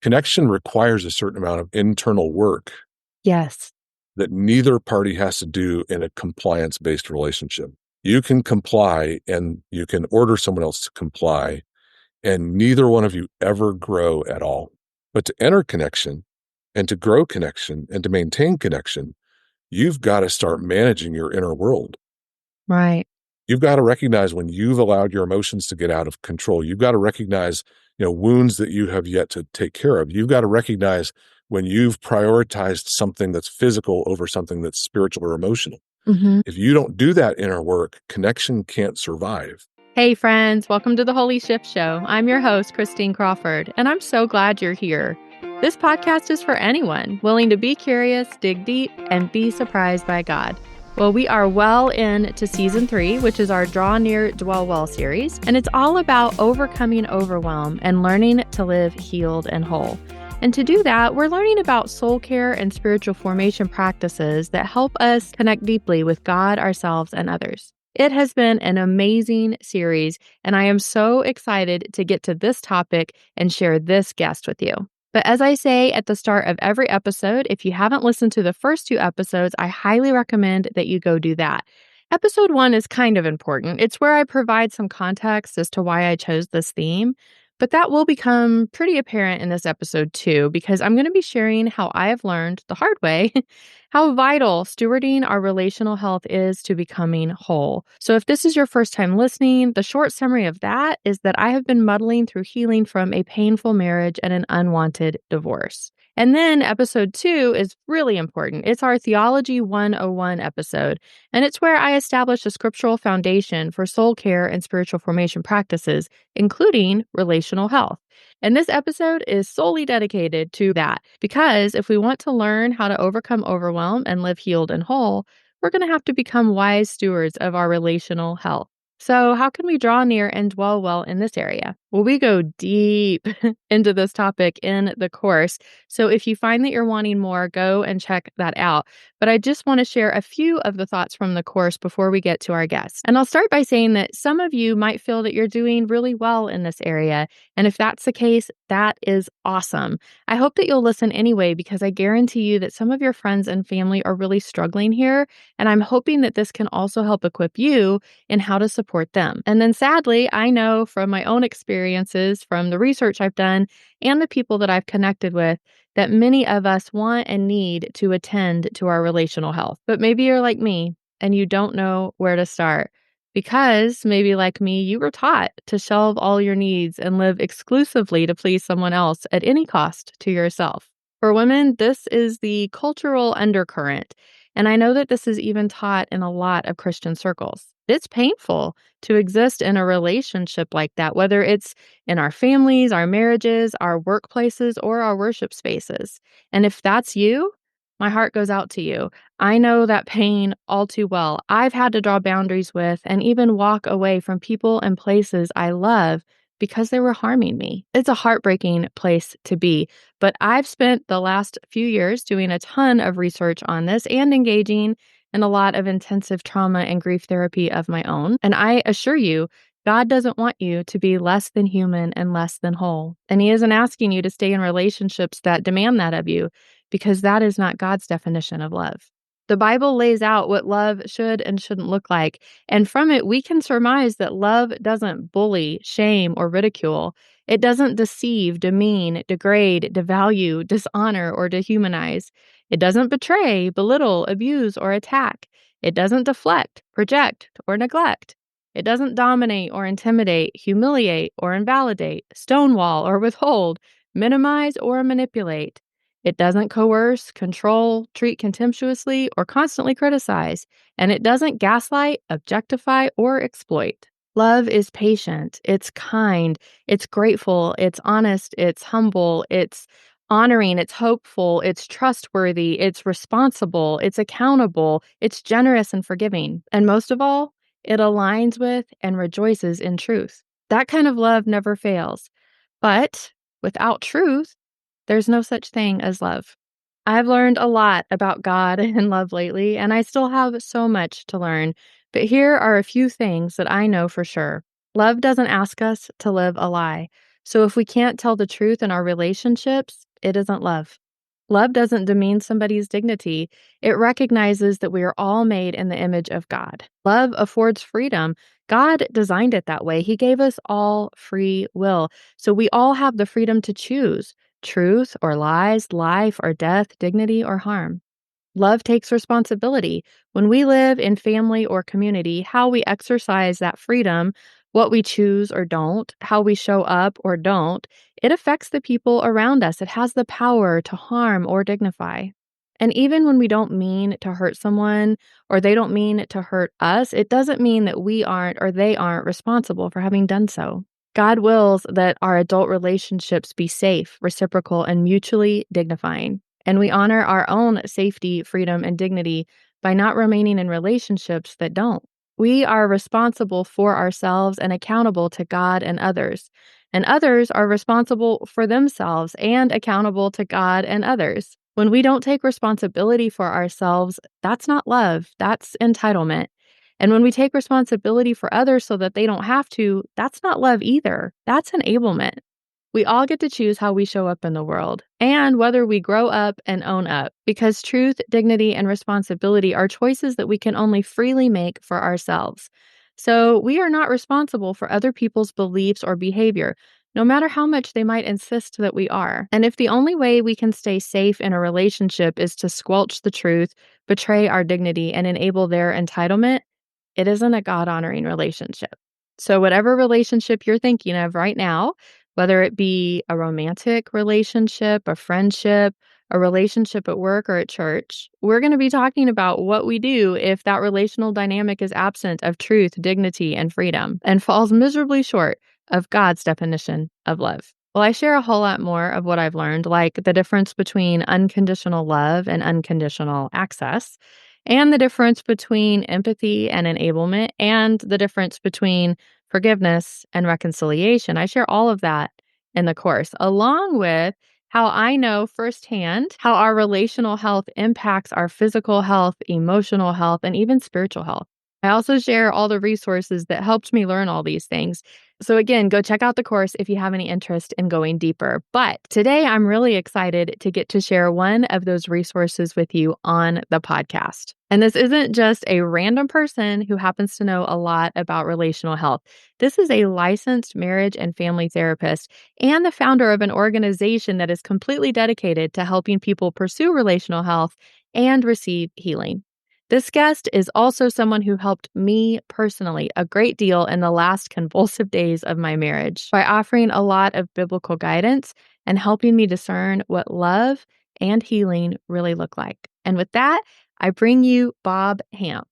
Connection requires a certain amount of internal work Yes. that neither party has to do in a compliance-based relationship. You can comply and you can order someone else to comply, and neither one of you ever grow at all. But to enter connection and to grow connection and to maintain connection, you've got to start managing your inner world. Right. You've got to recognize when you've allowed your emotions to get out of control. You've got to recognize, wounds that you have yet to take care of. You've got to recognize when you've prioritized something that's physical over something that's spiritual or emotional. Mm-hmm. If you don't do that inner work, connection can't survive. Hey, friends. Welcome to the Holy Shift Show. I'm your host, Christine Crawford, and I'm so glad you're here. This podcast is for anyone willing to be curious, dig deep, and be surprised by God. Well, we are well into season 3, which is our Draw Near, Dwell Well series, and it's all about overcoming overwhelm and learning to live healed and whole. And to do that, we're learning about soul care and spiritual formation practices that help us connect deeply with God, ourselves, and others. It has been an amazing series, and I am so excited to get to this topic and share this guest with you. But as I say at the start of every episode, if you haven't listened to the first 2 episodes, I highly recommend that you go do that. Episode 1 is kind of important. It's where I provide some context as to why I chose this theme. But that will become pretty apparent in this episode too, because I'm going to be sharing how I have learned the hard way how vital stewarding our relational health is to becoming whole. So if this is your first time listening, the short summary of that is that I have been muddling through healing from a painful marriage and an unwanted divorce. And then episode 2 is really important. It's our Theology 101 episode, and it's where I establish a scriptural foundation for soul care and spiritual formation practices, including relational health. And this episode is solely dedicated to that, because if we want to learn how to overcome overwhelm and live healed and whole, we're going to have to become wise stewards of our relational health. So how can we draw near and dwell well in this area? Well, we go deep into this topic in the course. So if you find that you're wanting more, go and check that out. But I just want to share a few of the thoughts from the course before we get to our guests. And I'll start by saying that some of you might feel that you're doing really well in this area. And if that's the case, that is awesome. I hope that you'll listen anyway, because I guarantee you that some of your friends and family are really struggling here. And I'm hoping that this can also help equip you in how to support them. And then sadly, I know from my own experiences, from the research I've done and the people that I've connected with, that many of us want and need to attend to our relational health. But maybe you're like me and you don't know where to start, because maybe like me, you were taught to shelve all your needs and live exclusively to please someone else at any cost to yourself. For women, this is the cultural undercurrent. And I know that this is even taught in a lot of Christian circles. It's painful to exist in a relationship like that, whether it's in our families, our marriages, our workplaces, or our worship spaces. And if that's you, my heart goes out to you. I know that pain all too well. I've had to draw boundaries with and even walk away from people and places I love because they were harming me. It's a heartbreaking place to be. But I've spent the last few years doing a ton of research on this and engaging in a lot of intensive trauma and grief therapy of my own. And I assure you, God doesn't want you to be less than human and less than whole. And He isn't asking you to stay in relationships that demand that of you, because that is not God's definition of love. The Bible lays out what love should and shouldn't look like. And from it, we can surmise that love doesn't bully, shame, or ridicule. It doesn't deceive, demean, degrade, devalue, dishonor, or dehumanize. It doesn't betray, belittle, abuse, or attack. It doesn't deflect, project, or neglect. It doesn't dominate or intimidate, humiliate or invalidate, stonewall or withhold, minimize or manipulate. It doesn't coerce, control, treat contemptuously, or constantly criticize. And it doesn't gaslight, objectify, or exploit. Love is patient, it's kind, it's grateful, it's honest, it's humble, it's honoring, it's hopeful, it's trustworthy, it's responsible, it's accountable, it's generous and forgiving. And most of all, it aligns with and rejoices in truth. That kind of love never fails. But without truth, there's no such thing as love. I've learned a lot about God and love lately, and I still have so much to learn. But here are a few things that I know for sure. Love doesn't ask us to live a lie. So if we can't tell the truth in our relationships, it isn't love. Love doesn't demean somebody's dignity. It recognizes that we are all made in the image of God. Love affords freedom. God designed it that way. He gave us all free will. So we all have the freedom to choose truth or lies, life or death, dignity or harm. Love takes responsibility. When we live in family or community, how we exercise that freedom, what we choose or don't, how we show up or don't, it affects the people around us. It has the power to harm or dignify. And even when we don't mean to hurt someone or they don't mean to hurt us, it doesn't mean that we aren't or they aren't responsible for having done so. God wills that our adult relationships be safe, reciprocal, and mutually dignifying. And we honor our own safety, freedom, and dignity by not remaining in relationships that don't. We are responsible for ourselves and accountable to God and others. And others are responsible for themselves and accountable to God and others. When we don't take responsibility for ourselves, that's not love, that's entitlement. And when we take responsibility for others so that they don't have to, that's not love either. That's enablement. We all get to choose how we show up in the world and whether we grow up and own up, because truth, dignity, and responsibility are choices that we can only freely make for ourselves. So we are not responsible for other people's beliefs or behavior, no matter how much they might insist that we are. And if the only way we can stay safe in a relationship is to squelch the truth, betray our dignity, and enable their entitlement, it isn't a God-honoring relationship. So whatever relationship you're thinking of right now, whether it be a romantic relationship, a friendship, a relationship at work or at church, we're going to be talking about what we do if that relational dynamic is absent of truth, dignity, and freedom and falls miserably short of God's definition of love. Well, I share a whole lot more of what I've learned, like the difference between unconditional love and unconditional access, and the difference between empathy and enablement, and the difference between forgiveness and reconciliation. I share all of that in the course, along with how I know firsthand how our relational health impacts our physical health, emotional health, and even spiritual health. I also share all the resources that helped me learn all these things. So again, go check out the course if you have any interest in going deeper. But today I'm really excited to get to share one of those resources with you on the podcast. And this isn't just a random person who happens to know a lot about relational health. This is a licensed marriage and family therapist and the founder of an organization that is completely dedicated to helping people pursue relational health and receive healing. This guest is also someone who helped me personally a great deal in the last convulsive days of my marriage by offering a lot of biblical guidance and helping me discern what love and healing really look like. And with that, I bring you Bob Hamp.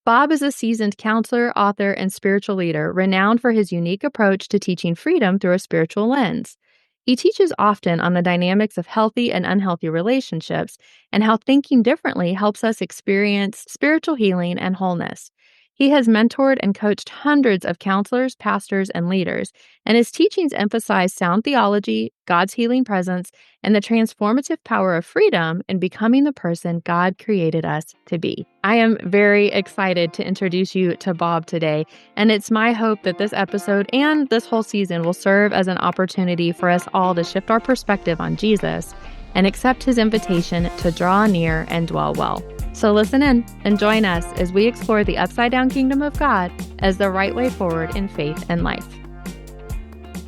Bob is a seasoned counselor, author, and spiritual leader renowned for his unique approach to teaching freedom through a spiritual lens. He teaches often on the dynamics of healthy and unhealthy relationships and how thinking differently helps us experience spiritual healing and wholeness. He has mentored and coached hundreds of counselors, pastors, and leaders, and his teachings emphasize sound theology, God's healing presence, and the transformative power of freedom in becoming the person God created us to be. I am very excited to introduce you to Bob today, and it's my hope that this episode and this whole season will serve as an opportunity for us all to shift our perspective on Jesus and accept his invitation to draw near and dwell well. So listen in and join us as we explore the upside-down kingdom of God as the right way forward in faith and life.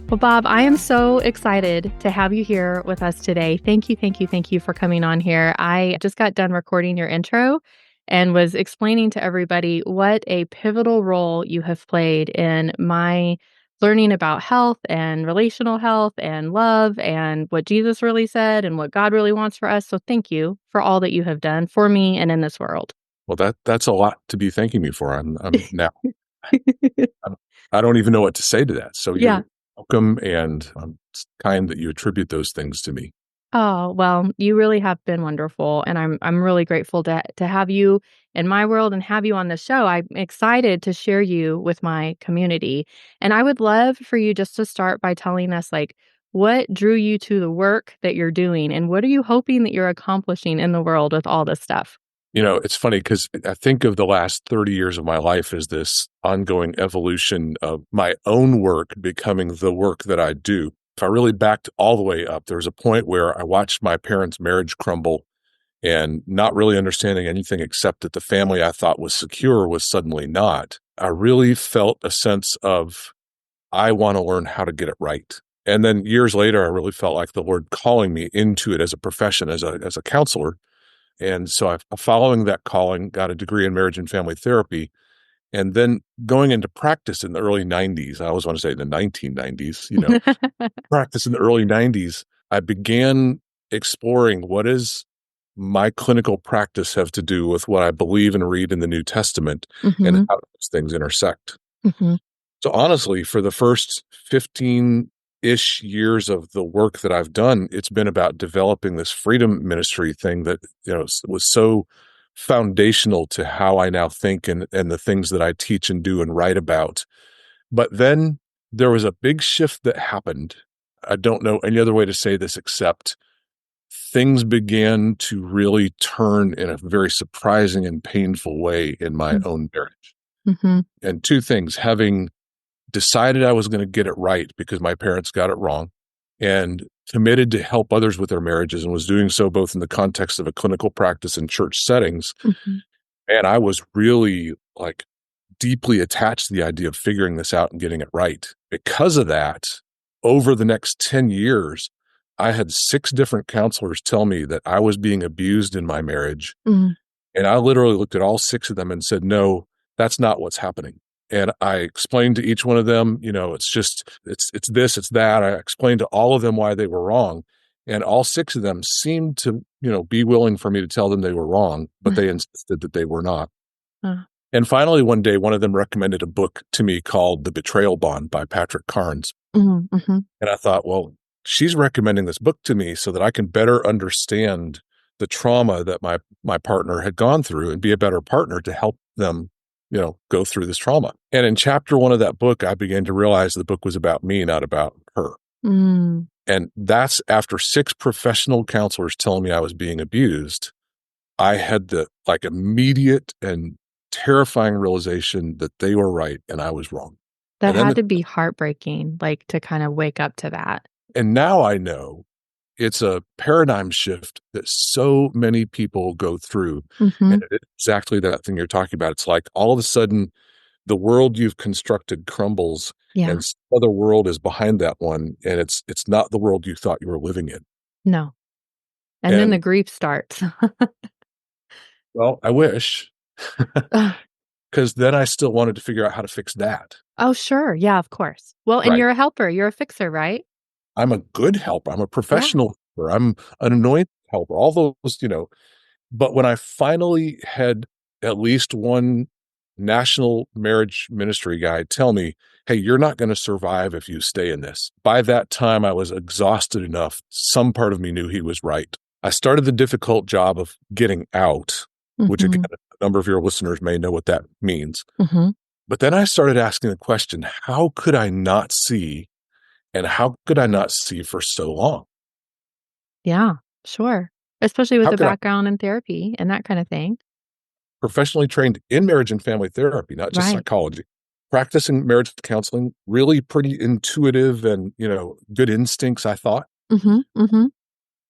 Well, Bob, I am so excited to have you here with us today. Thank you for coming on here. I just got done recording your intro and was explaining to everybody what a pivotal role you have played in my learning about health and relational health and love and what Jesus really said and what God really wants for us. So thank you for all that you have done for me and in this world. Well, that's a lot to be thanking me for. I'm now I don't even know what to say to that. So Yeah. you're welcome, and it's kind that you attribute those things to me. Oh, well, you really have been wonderful, and I'm really grateful to have you in my world and have you on the show. I'm excited to share you with my community. And I would love for you just to start by telling us like what drew you to the work that you're doing and what are you hoping that you're accomplishing in the world with all this stuff? You know, it's funny because I think of the last 30 years of my life as this ongoing evolution of my own work becoming the work that I do. if I really backed all the way up, there was a point where I watched my parents' marriage crumble and not really understanding anything except that the family I thought was secure was suddenly not. I really felt a sense of, I want to learn how to get it right. And then years later, I really felt like the Lord calling me into it as a profession, as a counselor. And so following that calling, got a degree in marriage and family therapy. And then going into practice in the early 90s, I always want to say in the 1990s, practice in the early 90s, I began exploring what is my clinical practice have to do with what I believe and read in the New Testament and Mhm. how those things intersect. Mhm. So honestly, for the first 15-ish years of the work that I've done, it's been about developing this freedom ministry thing that, was so foundational to how I now think and the things that I teach and do and write about. But then there was a big shift that happened. I don't know any other way to say this except things began to really turn in a very surprising and painful way in my Mm. own marriage. Mhm. And two things, having decided I was going to get it right because my parents got it wrong, and committed to help others with their marriages and was doing so both in the context of a clinical practice and church settings. Mhm. And I was really like deeply attached to the idea of figuring this out and getting it right. Because of that, over the next 10 years, I had 6 different counselors tell me that I was being abused in my marriage. Mhm. And I literally looked at all 6 of them and said, no, that's not what's happening. And I explained to each one of them, it's just, it's this, it's that. I explained to all of them why they were wrong. And all 6 of them seemed to, be willing for me to tell them they were wrong, but they insisted that they were not. Uh, And finally, one day, one of them recommended a book to me called The Betrayal Bond by Patrick Carnes. mhm. Mhm. And I thought, well, she's recommending this book to me so that I can better understand the trauma that my partner had gone through and be a better partner to help them, go through this trauma. And in chapter 1 of that book, I began to realize the book was about me, not about her. Mm. And that's after 6 professional counselors telling me I was being abused. I had the immediate and terrifying realization that they were right and I was wrong. That And then had to be heartbreaking, like, to kinda wake up to that. now I know it's a paradigm shift that so many people go through. And Mhm. it's exactly that thing you're talking about. It's like all of a sudden the world you've constructed crumbles Yeah. and some other world is behind that one. And it's not the world you thought you were living in. No. And then the And grief starts. well, I wish, Ugh. because then I still wanted to figure out how to fix that. Oh, sure. Yeah, of course. Well, and Right. you're a helper, you're a fixer, right? I'm a good helper. I'm a Yeah. professional helper. I'm an anointed helper. All those, but when I finally had at least one national marriage ministry guy tell me, hey, you're not going to survive if you stay in this. By that time, I was exhausted enough. Some part of me knew he was right. I started the difficult job of getting out, which again, Mhm. a number of your listeners may know what that means. Mhm. But then I started asking the question, how could I not see? And how could I not see for so long? Yeah, sure. Especially with How a could I, background in therapy and that kinda thing. professionally trained in marriage and family therapy, not just Right. psychology, practicing marriage counseling, really pretty intuitive and, good instincts, I thought. Mhm. Mhm.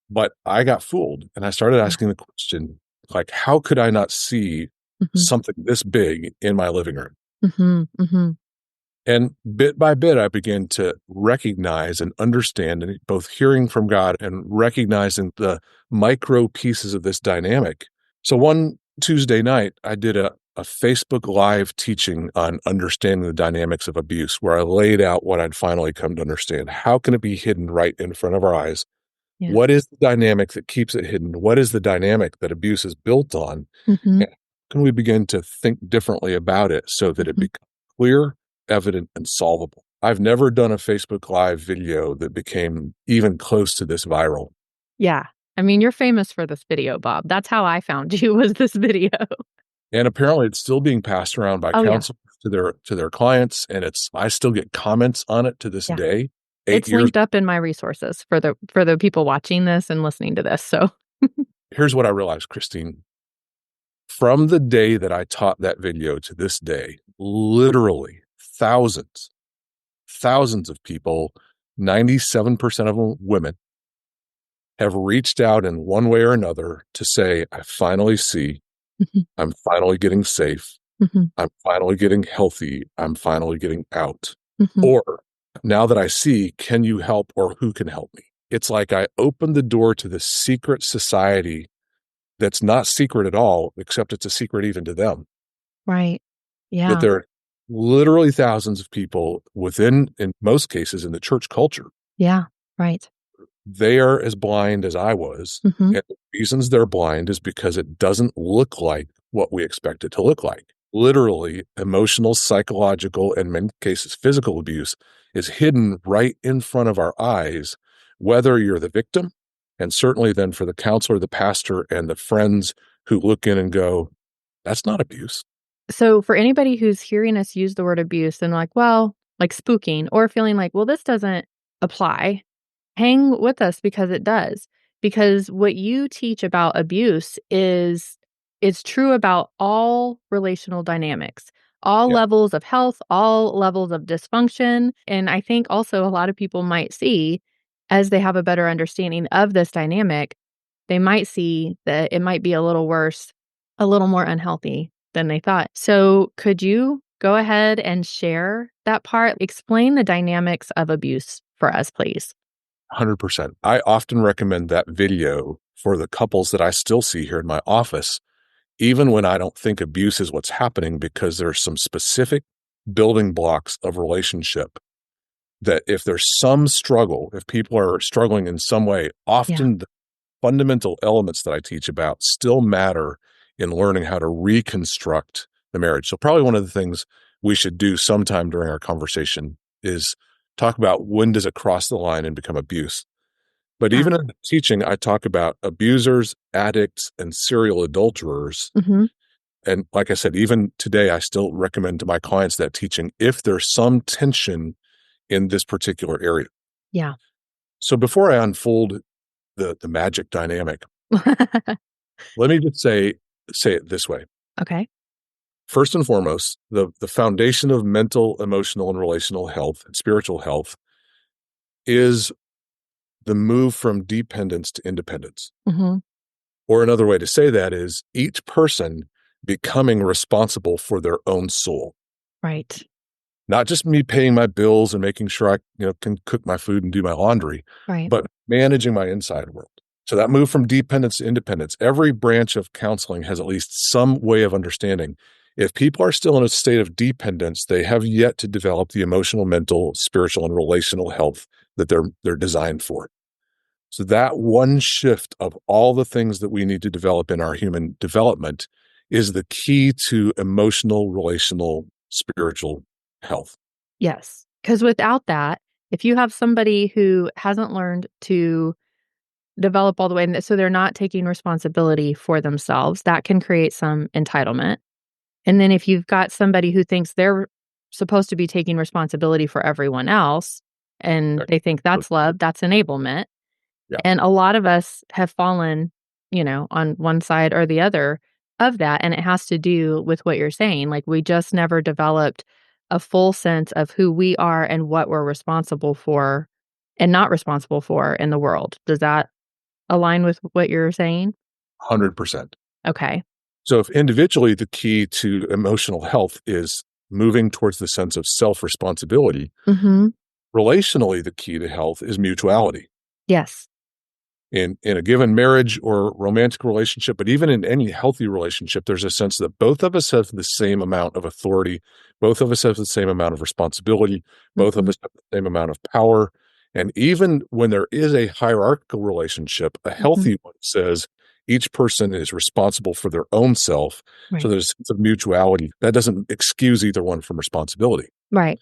But I got fooled and I started Yeah. asking the question, like, how could I not see Mhm. something this big in my living room? Mhm. Mhm. And bit by bit, I began to recognize and understand, and both hearing from God and recognizing the micro pieces of this dynamic. So one Tuesday night, I did a Facebook Live teaching on understanding the dynamics of abuse, where I laid out what I'd finally come to understand. How can it be hidden right in front of our eyes? Yeah. What is the dynamic that keeps it hidden? What is the dynamic that abuse is built on? Mhm. And how can we begin to think differently about it so that it Mhm. becomes clear, evident, and solvable? I've never done a Facebook Live video that became even close to this viral. Yeah. I mean, you're famous for this video, Bob. That's how I found you was this video. And apparently it's still being passed around by Oh, yeah. counselors to their clients. And I still get comments on it to this Yeah. day, 8 It's years. linked up in my resources for the people watching this and listening to this, so Here's what I realized, Christine. From the day that I taught that video to this day, literally thousands of people 97% of them women, have reached out in one way or another to say, I finally see, Mhm. I'm finally getting safe, Mhm. I'm finally getting healthy, I'm finally getting out. Mhm. Or now that I see, can you help or who can help me? It's like I opened the door to this secret society that's not secret at all, except it's a secret even to them. Right. That Yeah. there are literally thousands of people within, in most cases, in the church culture. Yeah. Right. They are as blind as I was. Mhm. And the reasons they're blind is because it doesn't look like what we expect it to look like. Literally, emotional, psychological, and in many cases, physical abuse is hidden right in front of our eyes, whether you're the victim, and certainly then for the counselor, the pastor, and the friends who look in and go, that's not abuse. So for anybody who's hearing us use the word abuse and like, well, like spooking or feeling like, well, this doesn't apply, hang with us because it does. Because what you teach about abuse is it's true about all relational dynamics, all Yeah, levels of health, all levels of dysfunction. And I think also a lot of people might see as they have a better understanding of this dynamic, they might see that it might be a little worse, a little more unhealthy than they thought. So, could you go ahead and share that part? Explain the dynamics of abuse for us, please. 100%. I often recommend that video for the couples that I still see here in my office, even when I don't think abuse is what's happening, because there's some specific building blocks of relationship that if there's some struggle, if people are struggling in some way, Yeah. often the fundamental elements that I teach about still matter in learning how to reconstruct the marriage. So probably one of the things we should do sometime during our conversation is talk about when does it cross the line and become abuse. But Yeah. even in the teaching, I talk about abusers, addicts, and serial adulterers. Mhm. And like I said, even today, I still recommend to my clients that teaching if there's some tension in this particular area. Yeah. So before I unfold the magic dynamic, let me just say it this way. Okay. First and foremost, the foundation of mental, emotional, and relational health and spiritual health is the move from dependence to independence. Mhm. Or another way to say that is each person becoming responsible for their own soul. Right. Not just me paying my bills and making sure I, can cook my food and do my laundry, Right. but managing my inside world. So that move from dependence to independence, every branch of counseling has at least some way of understanding. If people are still in a state of dependence, they have yet to develop the emotional, mental, spiritual, and relational health that they're designed for. So that one shift of all the things that we need to develop in our human development is the key to emotional, relational, spiritual health. Yes. Because without that, if you have somebody who hasn't learned to develop all the way, and so they're not taking responsibility for themselves, that can create some entitlement. And then if you've got somebody who thinks they're supposed to be taking responsibility for everyone else, and Okay. they think that's love, that's enablement. Yeah, And a lot of us have fallen, on one side or the other of that. And it has to do with what you're saying. Like we just never developed a full sense of who we are and what we're responsible for and not responsible for in the world. Does that align with what you're saying? 100%. Okay. So if individually the key to emotional health is moving towards the sense of self-responsibility, Mm-hmm. relationally the key to health is mutuality. Yes. In a given marriage or romantic relationship, but even in any healthy relationship, there's a sense that both of us have the same amount of authority, both of us have the same amount of responsibility, both of Mm-hmm. us have the same amount of power. And even when there is a hierarchical relationship, a Mm-hmm. healthy one says each person is responsible for their own self. So Right. there's a sense of mutuality. That doesn't excuse either one from responsibility. Right.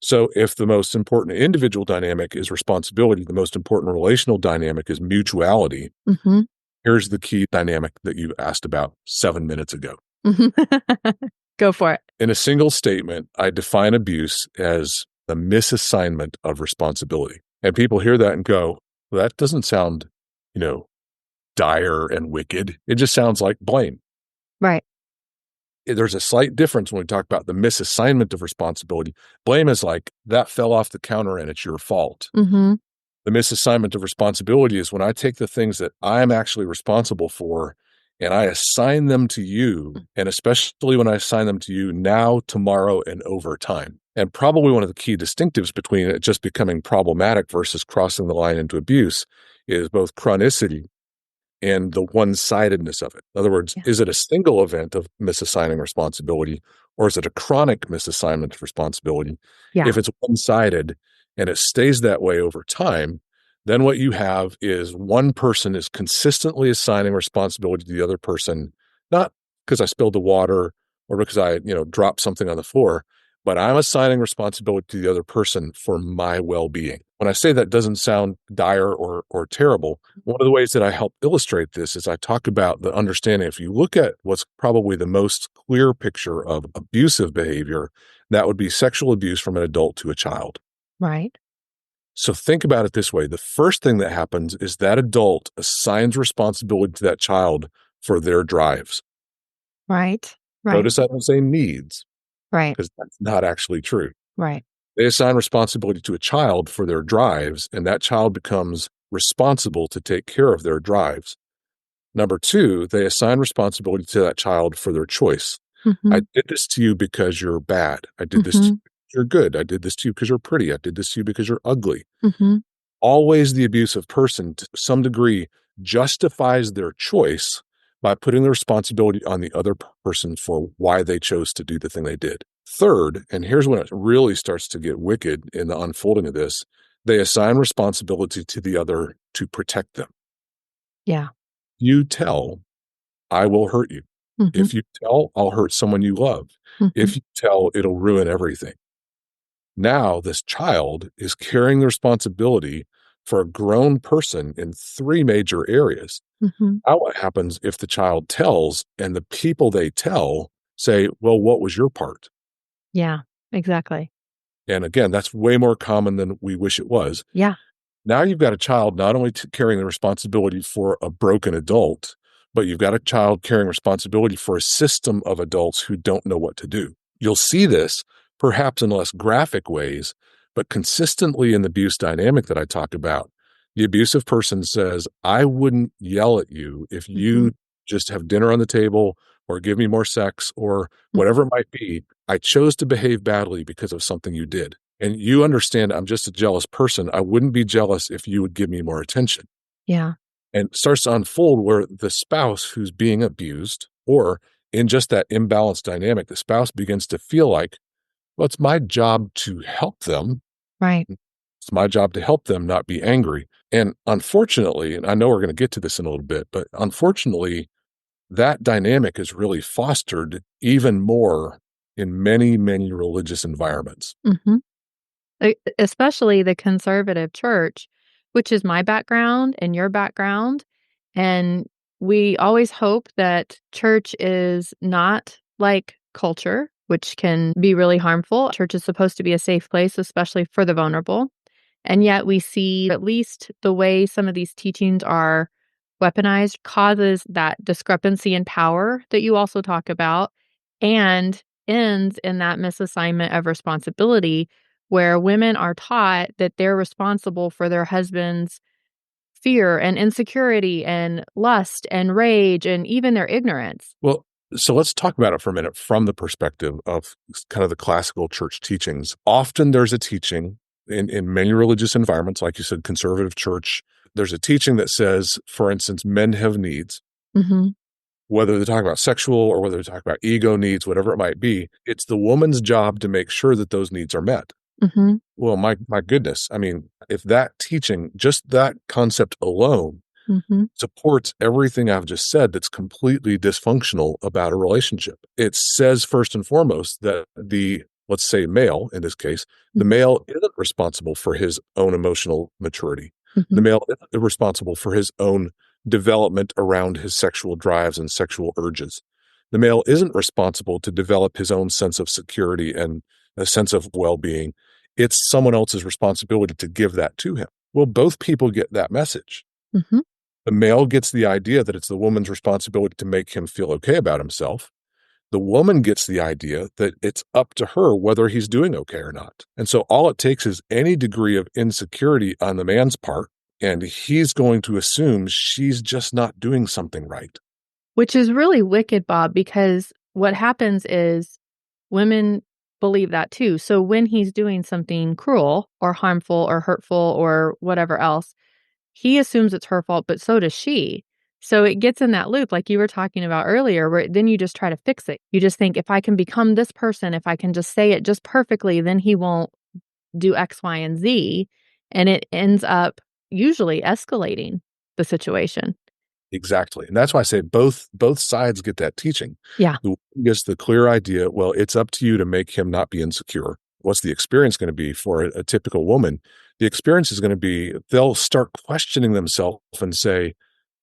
So if the most important individual dynamic is responsibility, the most important relational dynamic is mutuality. Mm-hmm. Here's the key dynamic that you asked about 7 minutes ago. Go for it. In a single statement, I define abuse as the misassignment of responsibility. And people hear that and go, well, that doesn't sound, you know, dire and wicked. It just sounds like blame. Right. there's a slight difference when we talk about the misassignment of responsibility. Blame is like, that fell off the counter and it's your fault. Mm-hmm. The misassignment of responsibility is when I take the things that I'm actually responsible for and I assign them to you, and especially when I assign them to you now, tomorrow, and over time. And probably one of the key distinctives between it just becoming problematic versus crossing the line into abuse is both chronicity and the one-sidedness of it. In other words, Yeah. is it a single event of misassigning responsibility, or is it a chronic misassignment of responsibility? Yeah. If it's one-sided and it stays that way over time, then what you have is one person is consistently assigning responsibility to the other person, not because I spilled the water or because I, dropped something on the floor, but I'm assigning responsibility to the other person for my well-being. When I say that doesn't sound dire or terrible, one of the ways that I help illustrate this is I talk about the understanding. If you look at what's probably the most clear picture of abusive behavior, that would be sexual abuse from an adult to a child. Right. So think about it this way. The first thing that happens is that adult assigns responsibility to that child for their drives. Right. Right. Notice I don't say needs, Right. because that's not actually true. Right. They assign responsibility to a child for their drives, and that child becomes responsible to take care of their drives. Number two, they assign responsibility to that child for their choice. Mm-hmm. I did this to you because you're bad. I did this to you because you're good. I did this to you because you're pretty. I did this to you because you're ugly. Mm-hmm. Always the abusive person, to some degree, justifies their choice by putting the responsibility on the other person for why they chose to do the thing they did. Third, and here's when it really starts to get wicked in the unfolding of this, they assign responsibility to the other to protect them. Yeah. You tell, I will hurt you. Mm-hmm. If you tell, I'll hurt someone you love. Mm-hmm. If you tell, it'll ruin everything. Now, this child is carrying the responsibility for a grown person in three major areas. Mm-hmm. Now, what happens if the child tells and the people they tell say, well, what was your part? Yeah, exactly. And again, that's way more common than we wish it was. Yeah. Now you've got a child not only carrying the responsibility for a broken adult, but you've got a child carrying responsibility for a system of adults who don't know what to do. You'll see this perhaps in less graphic ways, but consistently in the abuse dynamic that I talk about. The abusive person says, I wouldn't yell at you if you just have dinner on the table or give me more sex or whatever it might be. I chose to behave badly because of something you did. And you understand I'm just a jealous person. I wouldn't be jealous if you would give me more attention. Yeah. And it starts to unfold where the spouse who's being abused, or in just that imbalanced dynamic, the spouse begins to feel like, well, it's my job to help them. Right. It's my job to help them, not be angry. And unfortunately, and I know we're going to get to this in a little bit, but unfortunately, that dynamic is really fostered even more in many, many religious environments. Mm-hmm. Especially the conservative church, which is my background and your background. And we always hope that church is not like culture, which can be really harmful. Church is supposed to be a safe place, especially for the vulnerable. And yet we see at least the way some of these teachings are weaponized causes that discrepancy in power that you also talk about, and ends in that misassignment of responsibility where women are taught that they're responsible for their husband's fear and insecurity and lust and rage and even their ignorance. Well, so let's talk about it for a minute from the perspective of kind of the classical church teachings. Often there's a teaching in many religious environments, like you said, conservative church, there's a teaching that says, for instance, men have needs. Mm-hmm. Whether they're talking about sexual or whether they're talking about ego needs, whatever it might be, it's the woman's job to make sure that those needs are met. Mm-hmm. Well, my goodness. I mean, if that teaching, just that concept alone Mm-hmm. supports everything I've just said that's completely dysfunctional about a relationship. It says first and foremost that let's say male in this case, the male isn't responsible for his own emotional maturity. Mm-hmm. The male isn't responsible for his own development around his sexual drives and sexual urges. The male isn't responsible to develop his own sense of security and a sense of well-being. It's someone else's responsibility to give that to him. Well, both people get that message. Mm-hmm. The male gets the idea that it's the woman's responsibility to make him feel okay about himself. The woman gets the idea that it's up to her whether he's doing okay or not. And so all it takes is any degree of insecurity on the man's part, and he's going to assume she's just not doing something right. Which is really wicked, Bob, because what happens is women believe that too. So when he's doing something cruel or harmful or hurtful or whatever else, he assumes it's her fault, but so does she. So it gets in that loop like you were talking about earlier, where then you just try to fix it. You just think, if I can become this person, if I can just say it just perfectly, then he won't do X, Y, and Z. And it ends up usually escalating the situation. Exactly. And that's why I say both sides get that teaching. Yeah. The one gets the clear idea, well, it's up to you to make him not be insecure. What's the experience going to be for a typical woman? The experience is going to be they'll start questioning themselves and say,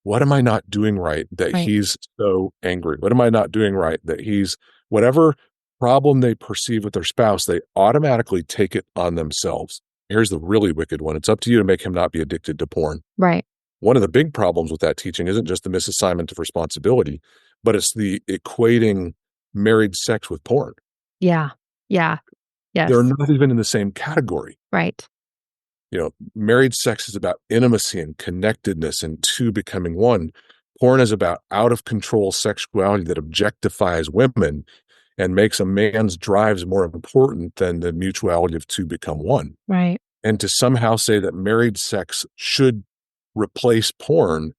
what am I not doing right that Right. he's so angry? What am I not doing right that he's whatever problem they perceive with their spouse, they automatically take it on themselves. Here's the really wicked one. It's up to you to make him not be addicted to porn. Right. One of the big problems with that teaching isn't just the misassignment of responsibility, but it's the equating married sex with porn. Yeah. Yeah. Yes. They're not even in the same category. Right. Married sex is about intimacy and connectedness and two becoming one. Porn is about out of control sexuality that objectifies women and makes a man's drives more important than the mutuality of two become one. Right. And to somehow say that married sex should replace porn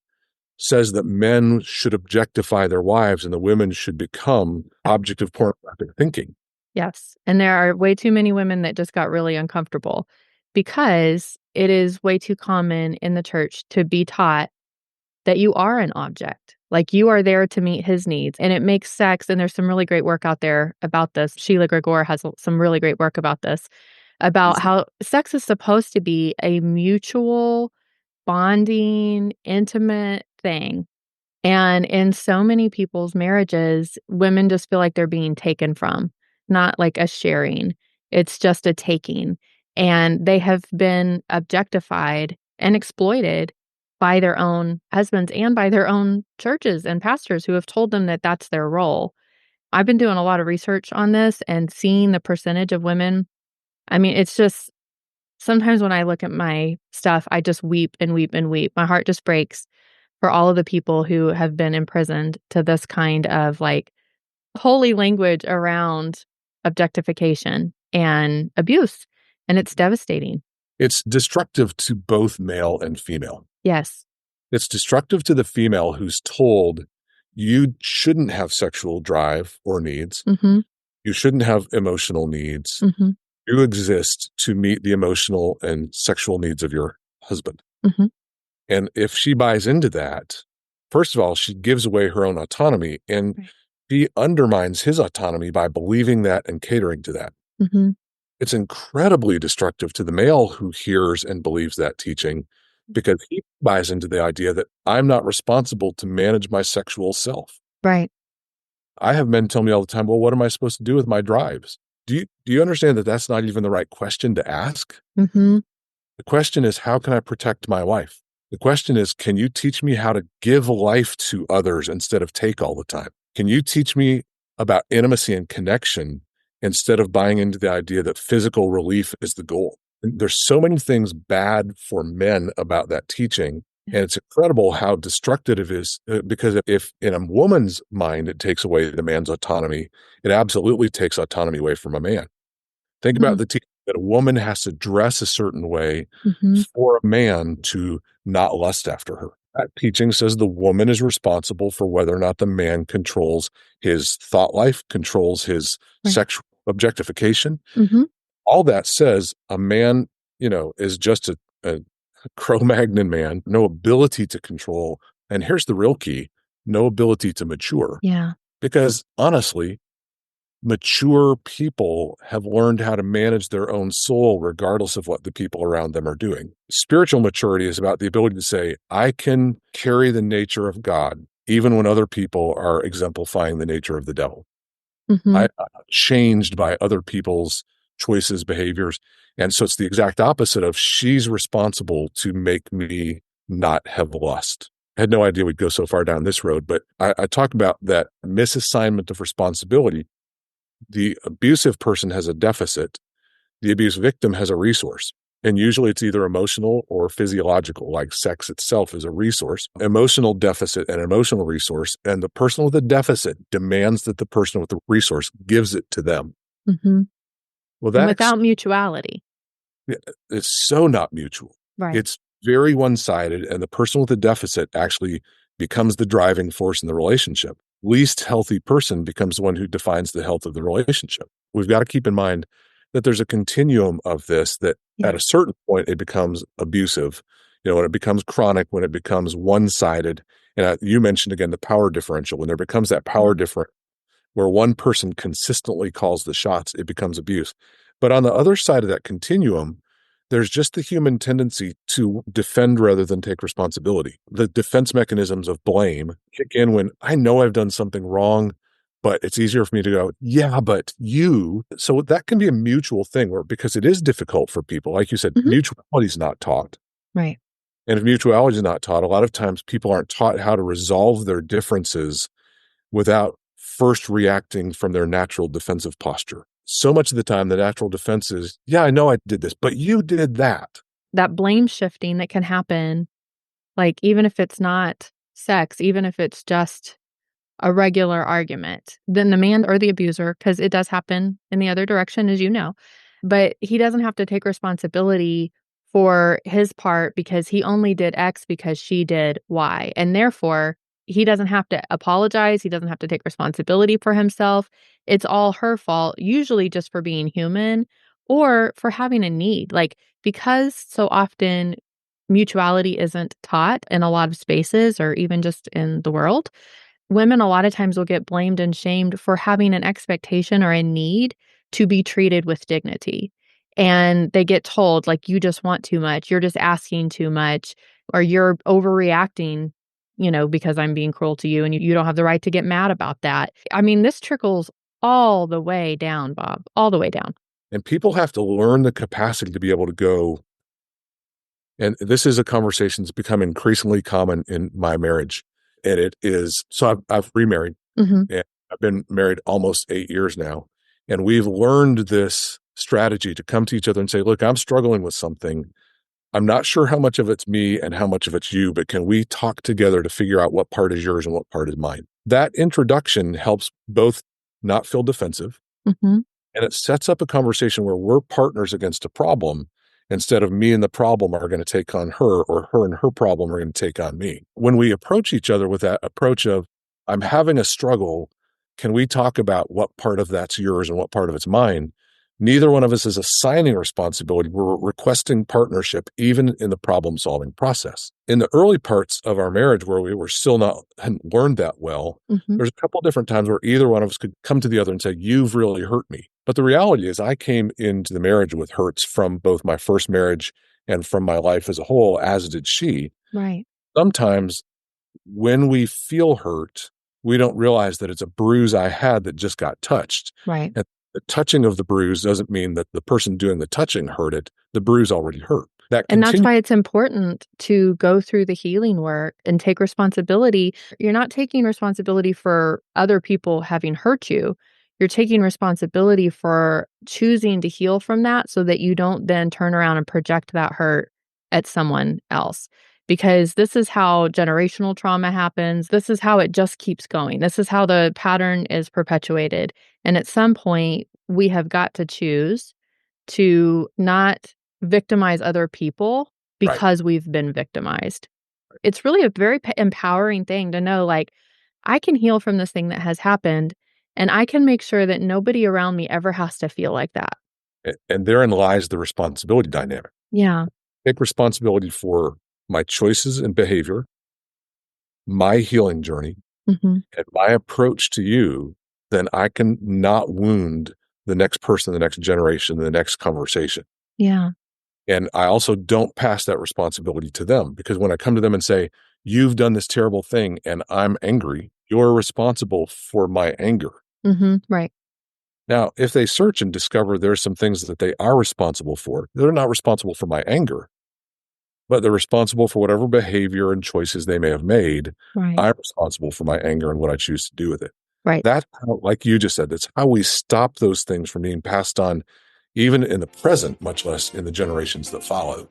says that men should objectify their wives and the women should become object of pornographic thinking. Yes. And there are way too many women that just got really uncomfortable because it is way too common in the church to be taught that you are an object. Like you are there to meet his needs. And it makes sex, and there's some really great work out there about this. Sheila Gregor has some really great work about this, about how sex is supposed to be a mutual, bonding, intimate thing. And in so many people's marriages, women just feel like they're being taken from, not like a sharing. It's just a taking. And they have been objectified and exploited by their own husbands and by their own churches and pastors who have told them that that's their role. I've been doing a lot of research on this and seeing the percentage of women. I mean, it's just sometimes when I look at my stuff, I just weep and weep and weep. My heart just breaks for all of the people who have been imprisoned to this kind of like holy language around objectification and abuse. And it's devastating. It's destructive to both male and female. Yes. It's destructive to the female who's told you shouldn't have sexual drive or needs. Mm-hmm. You shouldn't have emotional needs. Mm-hmm. You exist to meet the emotional and sexual needs of your husband. Mm-hmm. And if she buys into that, first of all, she gives away her own autonomy and she undermines his autonomy by believing that and catering to that. Mm-hmm. It's incredibly destructive to the male who hears and believes that teaching because he buys into the idea that I'm not responsible to manage my sexual self. Right. I have men tell me all the time, well, what am I supposed to do with my drives? Do you understand that that's not even the right question to ask? Mm-hmm. The question is, how can I protect my wife? The question is, can you teach me how to give life to others instead of take all the time? Can you teach me about intimacy and connection instead of buying into the idea that physical relief is the goal? And there's so many things bad for men about that teaching. And it's incredible how destructive it is because if in a woman's mind it takes away the man's autonomy, it absolutely takes autonomy away from a man. Think about the teaching that a woman has to dress a certain way for a man to not lust after her. That teaching says the woman is responsible for whether or not the man controls his thought life, controls his sexual objectification. Mm-hmm. All that says a man, is just a Cro-Magnon man, no ability to control. And here's the real key, no ability to mature. Yeah. Because honestly, mature people have learned how to manage their own soul regardless of what the people around them are doing. Spiritual maturity is about the ability to say, I can carry the nature of God even when other people are exemplifying the nature of the devil. Mm-hmm. I'm changed by other people's choices, behaviors. And so it's the exact opposite of she's responsible to make me not have lust. I had no idea we'd go so far down this road, but I talk about that misassignment of responsibility. The abusive person has a deficit. The abuse victim has a resource. And usually it's either emotional or physiological, like sex itself is a resource, emotional deficit and emotional resource. And the person with the deficit demands that the person with the resource gives it to them. Mm-hmm. Well, And without mutuality. It's so not mutual. Right. It's very one-sided, and the person with the deficit actually becomes the driving force in the relationship. Least healthy person becomes the one who defines the health of the relationship. We've got to keep in mind that there's a continuum of this, that at a certain point it becomes abusive. When it becomes chronic, when it becomes one-sided, and you mentioned again the power differential. When there becomes that power difference where one person consistently calls the shots, it becomes abuse. But on the other side of that continuum, there's just the human tendency to defend rather than take responsibility. The defense mechanisms of blame kick in when I know I've done something wrong, but it's easier for me to go, yeah, but you. So that can be a mutual thing because it is difficult for people. Like you said, mutuality is not taught. Right. And if mutuality is not taught, a lot of times people aren't taught how to resolve their differences without first reacting from their natural defensive posture. So much of the time, the natural defense is, yeah, I know I did this, but you did that. That blame shifting that can happen, like even if it's not sex, even if it's just a regular argument, then the man or the abuser, because it does happen in the other direction, as you know, but he doesn't have to take responsibility for his part because he only did X because she did Y. And therefore, he doesn't have to apologize. He doesn't have to take responsibility for himself. It's all her fault, usually just for being human or for having a need. Like, because so often mutuality isn't taught in a lot of spaces or even just in the world, women a lot of times will get blamed and shamed for having an expectation or a need to be treated with dignity. And they get told, like, you just want too much, you're just asking too much, or you're overreacting, because I'm being cruel to you and you don't have the right to get mad about that. I mean, this trickles all the way down, Bob, all the way down. And people have to learn the capacity to be able to go, and this is a conversation that's become increasingly common in my marriage. And it is, so I've remarried, and I've been married almost 8 years now. And we've learned this strategy to come to each other and say, look, I'm struggling with something. I'm not sure how much of it's me and how much of it's you, but can we talk together to figure out what part is yours and what part is mine? That introduction helps both not feel defensive, and it sets up a conversation where we're partners against a problem instead of me and the problem are going to take on her, or her and her problem are going to take on me. When we approach each other with that approach of, I'm having a struggle, can we talk about what part of that's yours and what part of it's mine? Neither one of us is assigning responsibility. We're requesting partnership, even in the problem-solving process. In the early parts of our marriage, where we were still hadn't learned that well, there's a couple different times where either one of us could come to the other and say, you've really hurt me. But the reality is I came into the marriage with hurts from both my first marriage and from my life as a whole, as did she. Right. Sometimes when we feel hurt, we don't realize that it's a bruise I had that just got touched. Right. And the touching of the bruise doesn't mean that the person doing the touching hurt it. The bruise already hurt. And that's why it's important to go through the healing work and take responsibility. You're not taking responsibility for other people having hurt you. You're taking responsibility for choosing to heal from that so that you don't then turn around and project that hurt at someone else. Because this is how generational trauma happens. This is how it just keeps going. This is how the pattern is perpetuated. And at some point, we have got to choose to not victimize other people because we've been victimized. It's really a very empowering thing to know, like, I can heal from this thing that has happened, and I can make sure that nobody around me ever has to feel like that. And therein lies the responsibility dynamic. Yeah. Take responsibility for my choices and behavior, my healing journey, and my approach to you, then I can not wound the next person, the next generation, the next conversation. Yeah. And I also don't pass that responsibility to them, because when I come to them and say, you've done this terrible thing and I'm angry, you're responsible for my anger. Right. Now, if they search and discover there's some things that they are responsible for, they're not responsible for my anger. but they're responsible for whatever behavior and choices they may have made. Right. I'm responsible for my anger and what I choose to do with it. Right. That's how, like you just said, that's how we stop those things from being passed on, even in the present, much less in the generations that follow.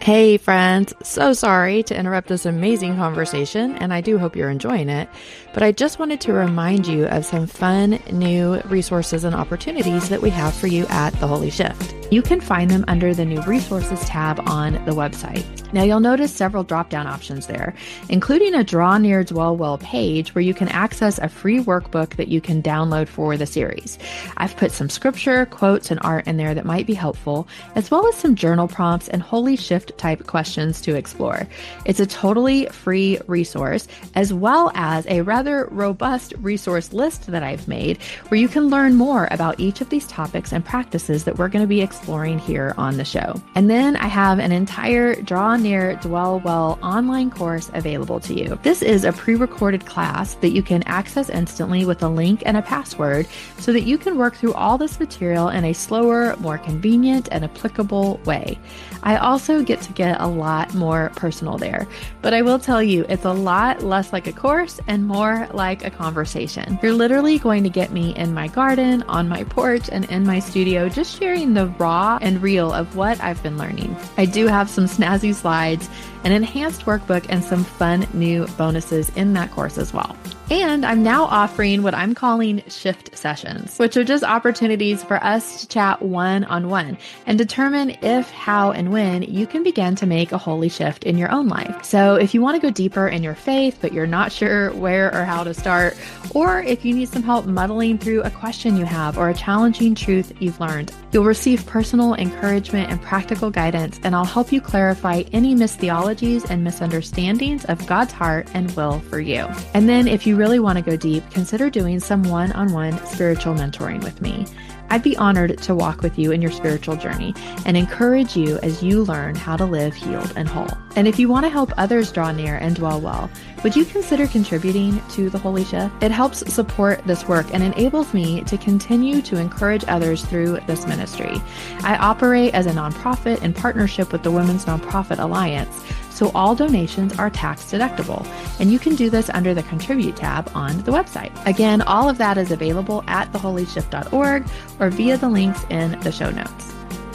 Hey friends, so sorry to interrupt this amazing conversation, and I do hope you're enjoying it, but I just wanted to remind you of some fun new resources and opportunities that we have for you at The Holy Shift. You can find them under the new resources tab on the website. Now you'll notice several drop-down options there, including a Draw Near Dwell Well page where you can access a free workbook that you can download for the series. I've put some scripture, quotes, and art in there that might be helpful, as well as some journal prompts and Holy Shift type questions to explore. It's a totally free resource, as well as a rather robust resource list that I've made where you can learn more about each of these topics and practices that we're going to be exploring here on the show. And then I have an entire Draw Near Dwell Well online course available to you. This is a pre-recorded class that you can access instantly with a link and a password so that you can work through all this material in a slower, more convenient, and applicable way. I also get a lot more personal there, but I will tell you, it's a lot less like a course and more like a conversation. You're literally going to get me in my garden, on my porch, and in my studio, just sharing the raw and real of what I've been learning. I do have some snazzy slides, an enhanced workbook, and some fun new bonuses in that course as well. And I'm now offering what I'm calling shift sessions, which are just opportunities for us to chat one-on-one and determine if, how, and when you can begin to make a holy shift in your own life. So if you want to go deeper in your faith, but you're not sure where or how to start, or if you need some help muddling through a question you have or a challenging truth you've learned, you'll receive personal encouragement and practical guidance, and I'll help you clarify any mistheologies and misunderstandings of God's heart and will for you. And then if you really want to go deep, consider doing some one-on-one spiritual mentoring with me. I'd be honored to walk with you in your spiritual journey and encourage you as you learn how to live healed and whole. And if you want to help others draw near and dwell well, would you consider contributing to The Holy Shift? It helps support this work and enables me to continue to encourage others through this ministry. I operate as a nonprofit in partnership with the Women's Nonprofit Alliance, so all donations are tax deductible, and you can do this under the Contribute tab on the website. Again, all of that is available at theholyshift.org or via the links in the show notes.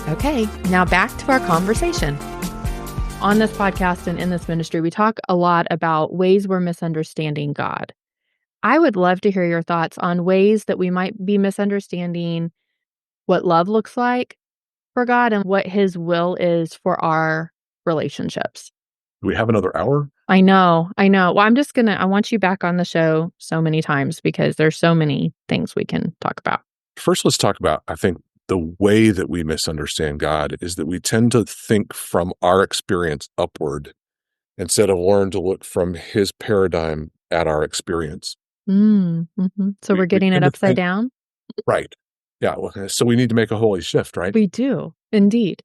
Okay, now back to our conversation. On this podcast and in this ministry, we talk a lot about ways we're misunderstanding God. I would love to hear your thoughts on ways that we might be misunderstanding what love looks like for God and what His will is for our relationships. Do we have another hour? I know. Well, I want you back on the show so many times because there's so many things we can talk about. First, let's talk about, I think, the way that we misunderstand God is that we tend to think from our experience upward instead of learn to look from His paradigm at our experience. Mm-hmm. So we're getting it upside down? Right. Yeah. So we need to make a holy shift, right? We do, indeed.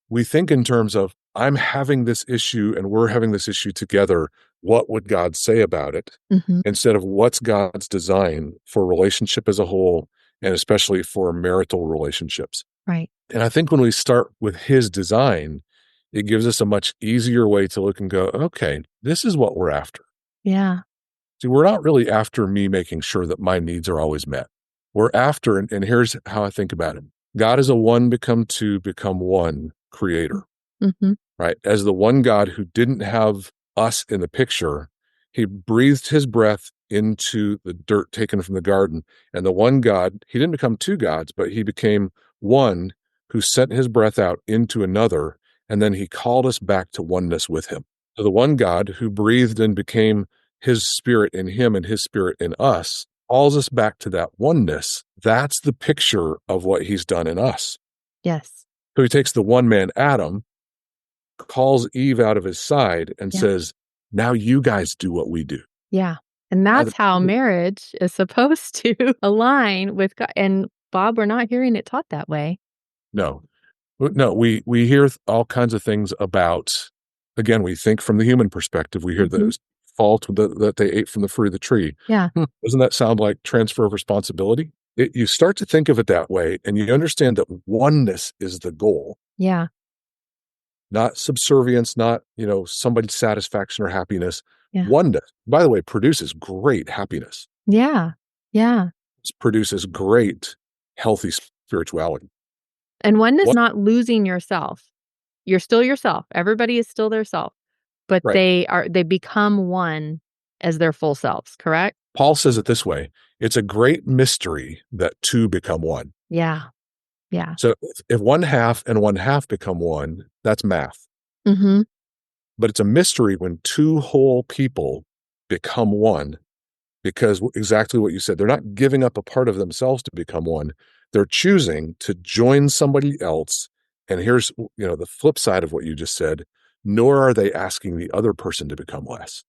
We think in terms of, I'm having this issue and we're having this issue together. What would God say about it? Mm-hmm. Instead of what's God's design for relationship as a whole, and especially for marital relationships. Right. And I think when we start with His design, it gives us a much easier way to look and go, okay, this is what we're after. Yeah. See, we're not really after me making sure that my needs are always met. We're after, and here's how I think about it. God is a one become two, become one creator, right? As the one God who didn't have us in the picture, He breathed His breath into the dirt taken from the garden. And the one God, He didn't become two gods, but He became one who sent His breath out into another. And then He called us back to oneness with Him. So the one God who breathed and became His spirit in Him and His spirit in us calls us back to that oneness. That's the picture of what He's done in us. Yes. So He takes the one man, Adam, calls Eve out of his side and says, now you guys do what we do. Yeah. And that's how marriage is supposed to align with God. And Bob, we're not hearing it taught that way. No, we hear all kinds of things about, again, we think from the human perspective, we hear those fault that they ate from the fruit of the tree. Yeah. Doesn't that sound like transfer of responsibility? You start to think of it that way, and you understand that oneness is the goal. Yeah. not subservience, not, somebody's satisfaction or happiness. Yeah. Oneness, by the way, produces great happiness. Yeah. Yeah. It produces great, healthy spirituality. And oneness, What? not losing yourself. You're still yourself. Everybody is still their self, but Right. they become one as their full selves, correct? Paul says it this way: it's a great mystery that two become one. Yeah. Yeah. So if one half and one half become one, that's math. Mhm. But it's a mystery when two whole people become one, because exactly what you said, they're not giving up a part of themselves to become one. They're choosing to join somebody else. And here's, the flip side of what you just said, nor are they asking the other person to become less.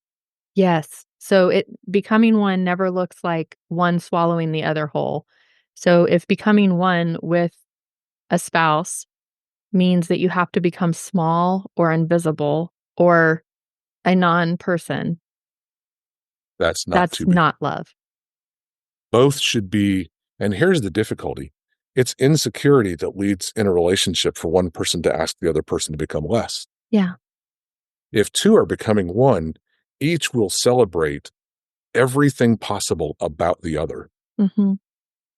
Yes. So it becoming one never looks like one swallowing the other whole. So if becoming one with a spouse means that you have to become small or invisible or a non-person, That's not that's to become. not love. Both should be, and here's the difficulty. It's insecurity that leads in a relationship for one person to ask the other person to become less. Yeah. If two are becoming one, each will celebrate everything possible about the other. Mhm.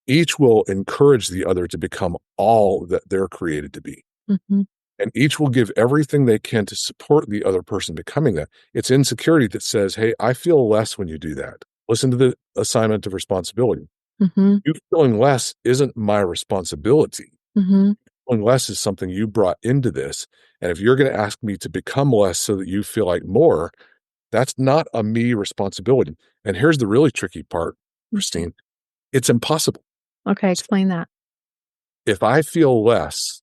Each will encourage the other to become all that they're created to be. Mhm. And each will give everything they can to support the other person becoming that. It's insecurity that says, hey, I feel less when you do that. Listen to the assignment of responsibility. Mhm. You feeling less isn't my responsibility. Mhm. Feeling less is something you brought into this. And if you're going to ask me to become less so that you feel like more, that's not a me responsibility. And here's the really tricky part, Okay. Christine. It's impossible. Okay, explain that. If I feel less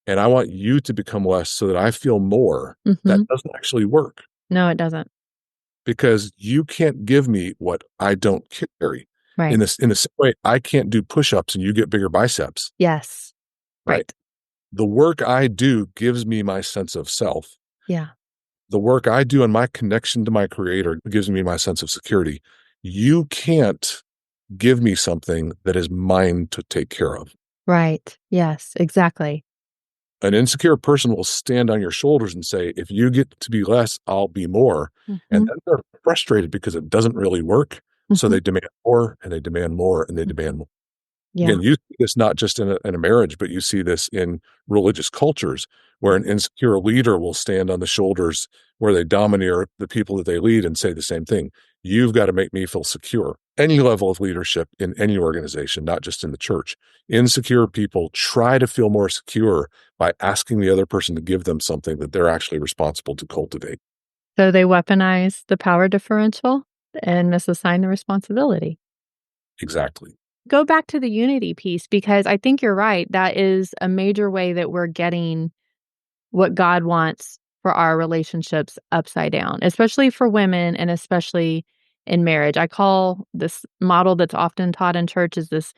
and I want you to become less so that I feel more, that Mhm. doesn't actually work, No, it doesn't. because you can't give me what I don't carry. Right. In the same way, I can't do push-ups and you get bigger biceps, Yes. right? Right. The work I do gives me my sense of self. Yeah. The work I do and my connection to my creator gives me my sense of security. You can't give me something that is mine to take care of. Right. Yes, exactly. An insecure person will stand on your shoulders and say, if you get to be less, I'll be more. And Mhm. then they're frustrated because it doesn't really work. So Mhm. they demand more and they demand more and they demand more. Yeah. Again, you see this not just in a marriage, but you see this in religious cultures where an insecure leader will stand on the shoulders where they domineer the people that they lead and say the same thing. You've got to make me feel secure. Any level of leadership in any organization, not just in the church. Insecure people try to feel more secure by asking the other person to give them something that they're actually responsible to cultivate. So they weaponize the power differential and misassign the responsibility. Exactly. Go back to the unity piece because I think you're right. That is a major way that we're getting what God wants for our relationships upside down, especially for women and especially in marriage. I call this model that's often taught in church is this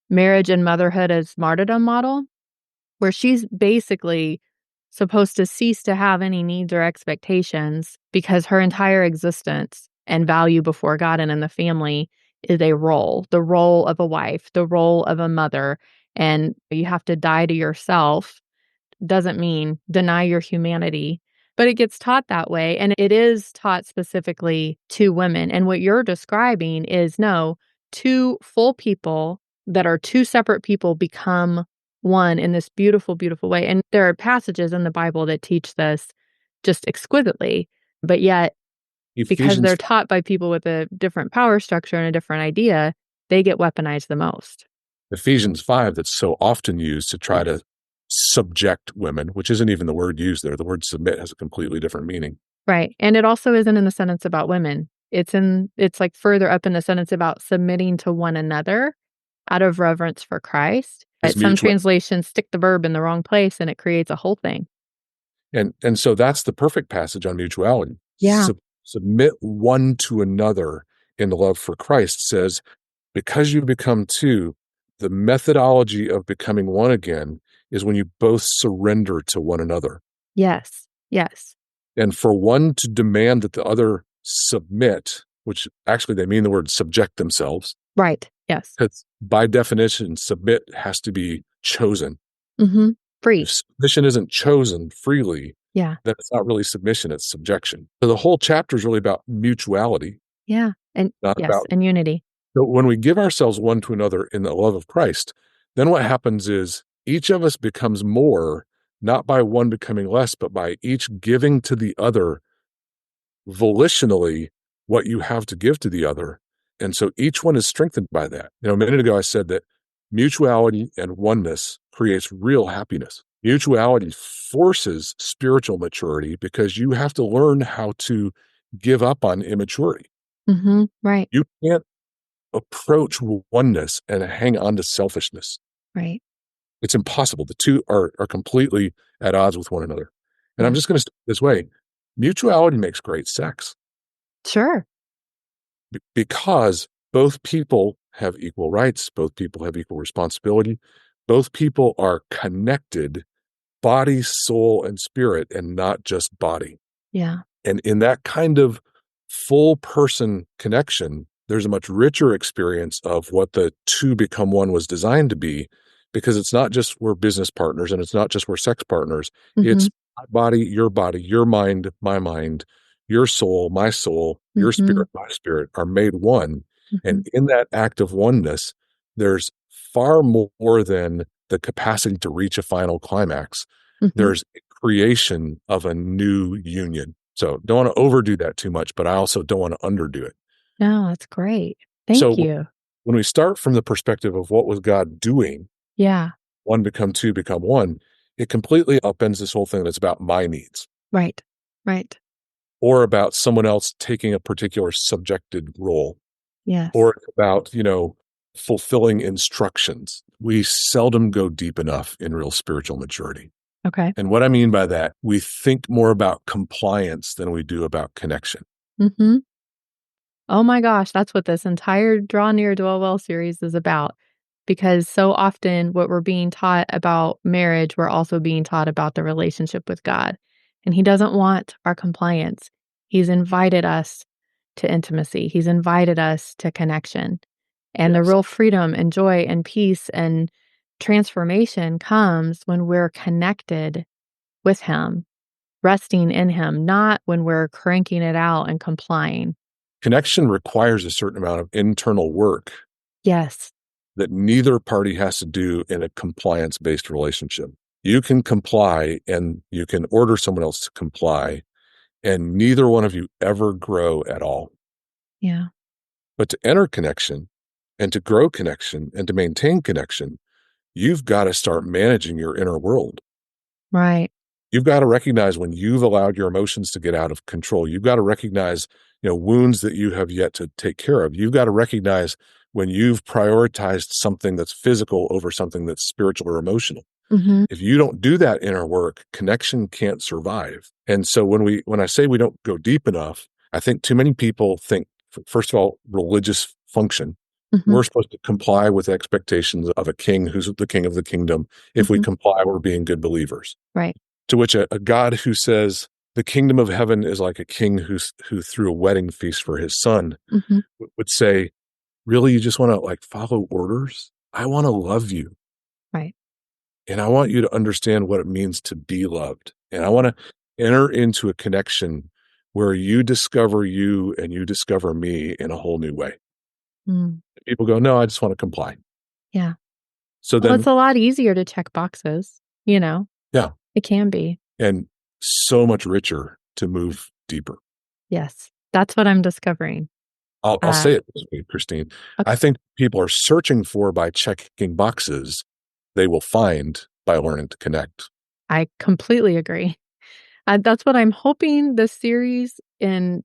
marriage and motherhood as martyrdom model, where she's basically supposed to cease to have any needs or expectations because her entire existence and value before God and in the family is a role, the role of a wife, the role of a mother. And you have to die to yourself doesn't mean deny your humanity, but it gets taught that way. And it is taught specifically to women. And what you're describing is no, two full people that are two separate people become one in this beautiful, beautiful way. And there are passages in the Bible that teach this just exquisitely. But yet, because Ephesians they're taught by people with a different power structure and a different idea, they get weaponized the most. Ephesians 5 that's so often used to try to subject women, which isn't even the word used there. The word submit has a completely different meaning. Right. And it also isn't in the sentence about women. It's like further up in the sentence about submitting to one another out of reverence for Christ. Is Some mutual. translations stick the verb in the wrong place and it creates a whole thing. And so that's the perfect passage on mutuality. Yeah. Submit one to another in the love for Christ says, because you become two, the methodology of becoming one again is when you both surrender to one another. Yes. Yes. And for one to demand that the other submit, which actually they mean the word subject themselves, Right. Yes. because by definition, submit has to be chosen. Mm-hmm. Free. If submission isn't chosen freely, Yeah. then it's not really submission, it's subjection. So the whole chapter is really about mutuality, Yeah. And not yes, about. and unity. So when we give ourselves one to another in the love of Christ, then what happens is each of us becomes more, not by one becoming less, but by each giving to the other volitionally what you have to give to the other. And so each one is strengthened by that. A minute ago I said that mutuality and oneness creates real happiness. Mutuality forces spiritual maturity because you have to learn how to give up on immaturity. Right. You can't approach oneness and hang on to selfishness. Right. It's impossible. The two are completely at odds with one another. And I'm Yeah. just going to say it this way. Mutuality makes great sex Sure. because both people have equal rights. Both people have equal responsibility. Both people are connected, body, soul, and spirit, and not just body. Yeah. And in that kind of full person connection, there's a much richer experience of what the two become one was designed to be, because it's not just we're business partners and it's not just we're sex partners. Mm-hmm. It's my body, your mind, my mind, your soul, your Mm-hmm. spirit, my spirit are made one. Mm-hmm. And in that act of oneness, there's far more than the capacity to reach a final climax. Mm-hmm. There's a creation of a new union. So don't want to overdo that too much, but I also don't want to underdo it. No, that's great. Thank So you. when we start from the perspective of what was God doing, Yeah. one become two, become one, it completely upends this whole thing that's about my needs Right. Right. or about someone else taking a particular subjected role Yes. or it's about, fulfilling instructions. We seldom go deep enough in real spiritual maturity. Okay. And what I mean by that, we think more about compliance than we do about connection. Mm-hmm. Oh my gosh, that's what this entire Draw Near, Dwell Well series is about. Because so often what we're being taught about marriage, we're also being taught about the relationship with God. And He doesn't want our compliance. He's invited us to intimacy. He's invited us to connection. And the Yes. real freedom and joy and peace and transformation comes when we're connected with Him, resting in Him, not when we're cranking it out and complying. Connection requires a certain amount of internal work Yes. that neither party has to do in a compliance-based relationship. You can comply and you can order someone else to comply, and neither one of you ever grow at all. Yeah. But to enter connection and to grow connection and to maintain connection, you've got to start managing your inner world. Right. You've got to recognize when you've allowed your emotions to get out of control. You've got to recognize, wounds that you have yet to take care of. You've got to recognize when you've prioritized something that's physical over something that's spiritual or emotional. Mm-hmm. If you don't do that inner work, connection can't survive. And so when I say we don't go deep enough, I think too many people think, first of all, religious function. Mm-hmm. We're supposed to comply with expectations of a king who's the king of the kingdom. If we Mm-hmm. comply, we're being good believers. Right. To which a God who says the kingdom of heaven is like a king who threw a wedding feast for his son Mm-hmm. would say, really, you just want to follow orders? I want to love you. Right. And I want you to understand what it means to be loved. And I want to enter into a connection where you discover you and you discover me in a whole new way. Mm. People go, no, I just want to comply. Yeah. So Well, it's then, a lot easier to check boxes, you know? yeah, It can be. and so much richer to move deeper. Yes. That's what I'm discovering. I'll Uh, say it this way, Christine. ok I think people are searching for by checking boxes, they will find by learning to connect. I completely agree. That's what I'm hoping this series in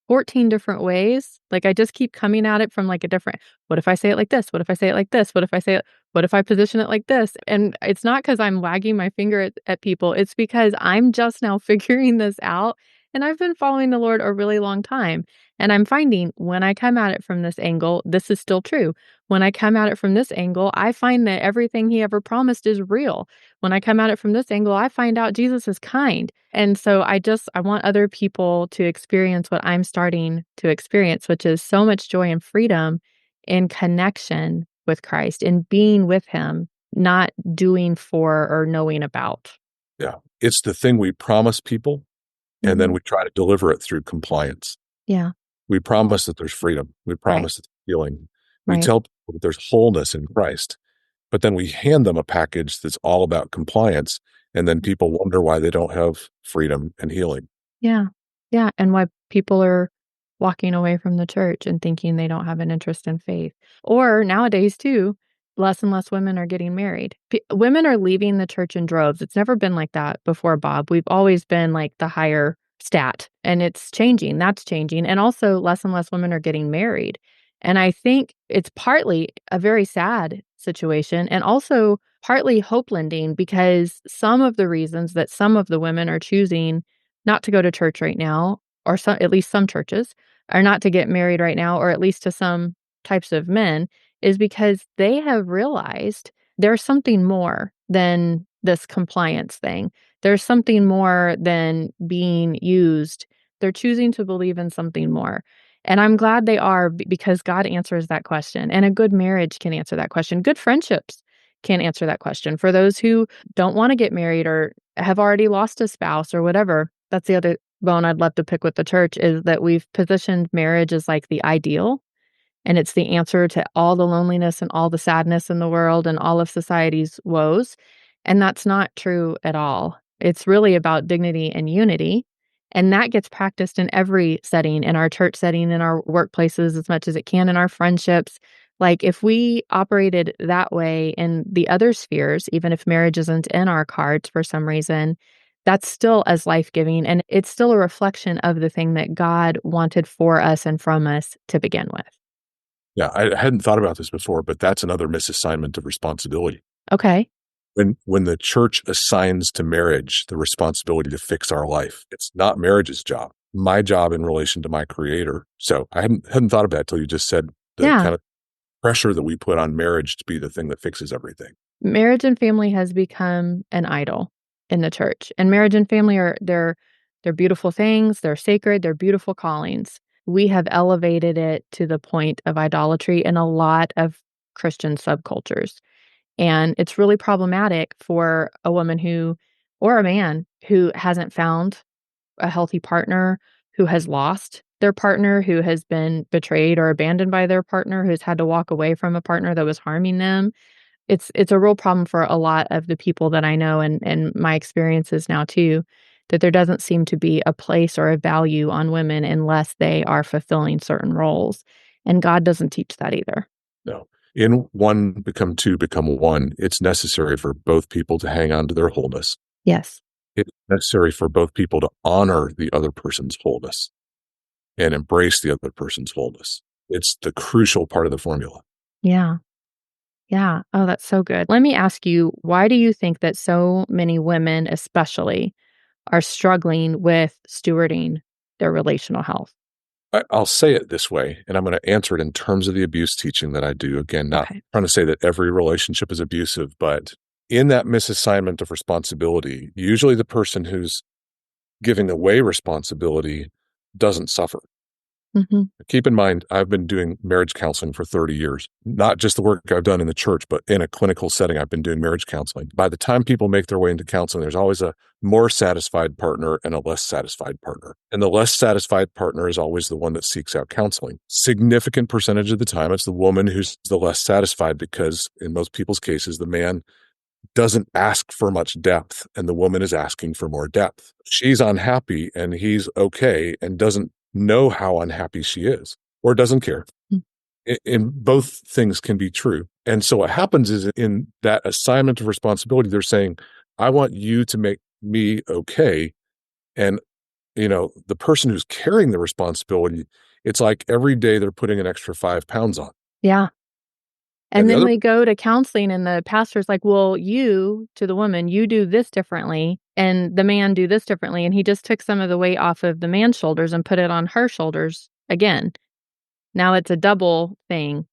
14 different ways. Like, I just keep coming at it from, like, a different, "What if I say it like this? What if I say it like this? What if I say it what if I position it like this?" And it's not because 'cause I'm wagging my finger at people, it's because I'm just now figuring this out, and I've been following the Lord a really long time, and I'm finding when I come at it from this angle, this is still true. When I come at it from this angle, I find that everything He ever promised is real. When I come at it from this angle, I find out Jesus is kind. And so I want other people to experience what I'm starting to experience, which is so much joy and freedom in connection with Christ, in being with Him, not doing for or knowing about. Yeah. It's the thing we promise people, and then Mhm. we try to deliver it through compliance. Yeah. We promise that there's freedom. We Right. promise that there's healing. We Right. tell people that there's wholeness in Christ, but then we hand them a package that's all about compliance, and then people wonder why they don't have freedom and healing. Yeah. Yeah, and why people are walking away from the church and thinking they don't have an interest in faith. Or nowadays too, less and less women are getting married. Women are leaving the church in droves. It's never been like that before, Bob. We've always been like the higher stat, and it's changing. That's changing. And also less and less women are getting married. And I think it's partly a very sad situation and also partly hope lending because some of the reasons that some of the women are choosing not to go to church right now, or some at least some churches, are not to get married right now, or at least to some types of men, is because they have realized there's something more than this compliance thing. There's something more than being used. They're choosing to believe in something more. And I'm glad they are because God answers that question. And a good marriage can answer that question. Good friendships can answer that question. For those who don't want to get married or have already lost a spouse or whatever, that's the other bone I'd love to pick with the church is that we've positioned marriage as like the ideal, and it's the answer to all the loneliness and all the sadness in the world and all of society's woes. And that's not true at all. It's really about dignity and unity. And that gets practiced in every setting, in our church setting, in our workplaces, as much as it can, in our friendships. Like if we operated that way in the other spheres, even if marriage isn't in our cards for some reason, that's still as life giving. And it's still a reflection of the thing that God wanted for us and from us to begin with. Yeah, I hadn't thought about this before, but that's another misassignment of responsibility. Okay. When the church assigns to marriage the responsibility to fix our life, it's not marriage's job. My job in relation to my creator. So I hadn't thought of that till you just said the Yeah. kind of pressure that we put on marriage to be the thing that fixes everything. Marriage and family has become an idol in the church. And marriage and family are they're beautiful things, they're sacred, they're beautiful callings. We have elevated it to the point of idolatry in a lot of Christian subcultures. And it's really problematic for a woman who or a man who hasn't found a healthy partner, who has lost their partner, who has been betrayed or abandoned by their partner, who's had to walk away from a partner that was harming them. It's a real problem for a lot of the people that I know and my experiences now too, that there doesn't seem to be a place or a value on women unless they are fulfilling certain roles. And God doesn't teach that either. No. In one become two, become one, it's necessary for both people to hang on to their wholeness. Yes. It's necessary for both people to honor the other person's wholeness and embrace the other person's wholeness. It's the crucial part of the formula. Yeah. Yeah. Oh, that's so good. Let me ask you, why do you think that so many women, especially, are struggling with stewarding their relational health? I'll say it this way, and I'm going to answer it in terms of the abuse teaching that I do. Again, not Okay. trying to say that every relationship is abusive, but in that misassignment of responsibility, usually the person who's giving away responsibility doesn't suffer. Mhm. Keep in mind, I've been doing marriage counseling for 30 years, not just the work I've done in the church, but in a clinical setting, I've been doing marriage counseling. By the time people make their way into counseling, there's always a more satisfied partner and a less satisfied partner. And the less satisfied partner is always the one that seeks out counseling. Significant percentage of the time, it's the woman who's the less satisfied because in most people's cases, the man doesn't ask for much depth and the woman is asking for more depth. She's unhappy and he's okay and doesn't know how unhappy she is or doesn't care. Mm. And both things can be true. And so what happens is in that assignment of responsibility, they're saying, I want you to make me okay. And, the person who's carrying the responsibility, it's like every day they're putting an extra 5 pounds on. Yeah. And And the then other, they go to counseling and the pastor's like, "Well, you," to the woman, "you do this differently, and the man do this differently." And he just took some of the weight off of the man's shoulders and put it on her shoulders again. Now it's a double thing.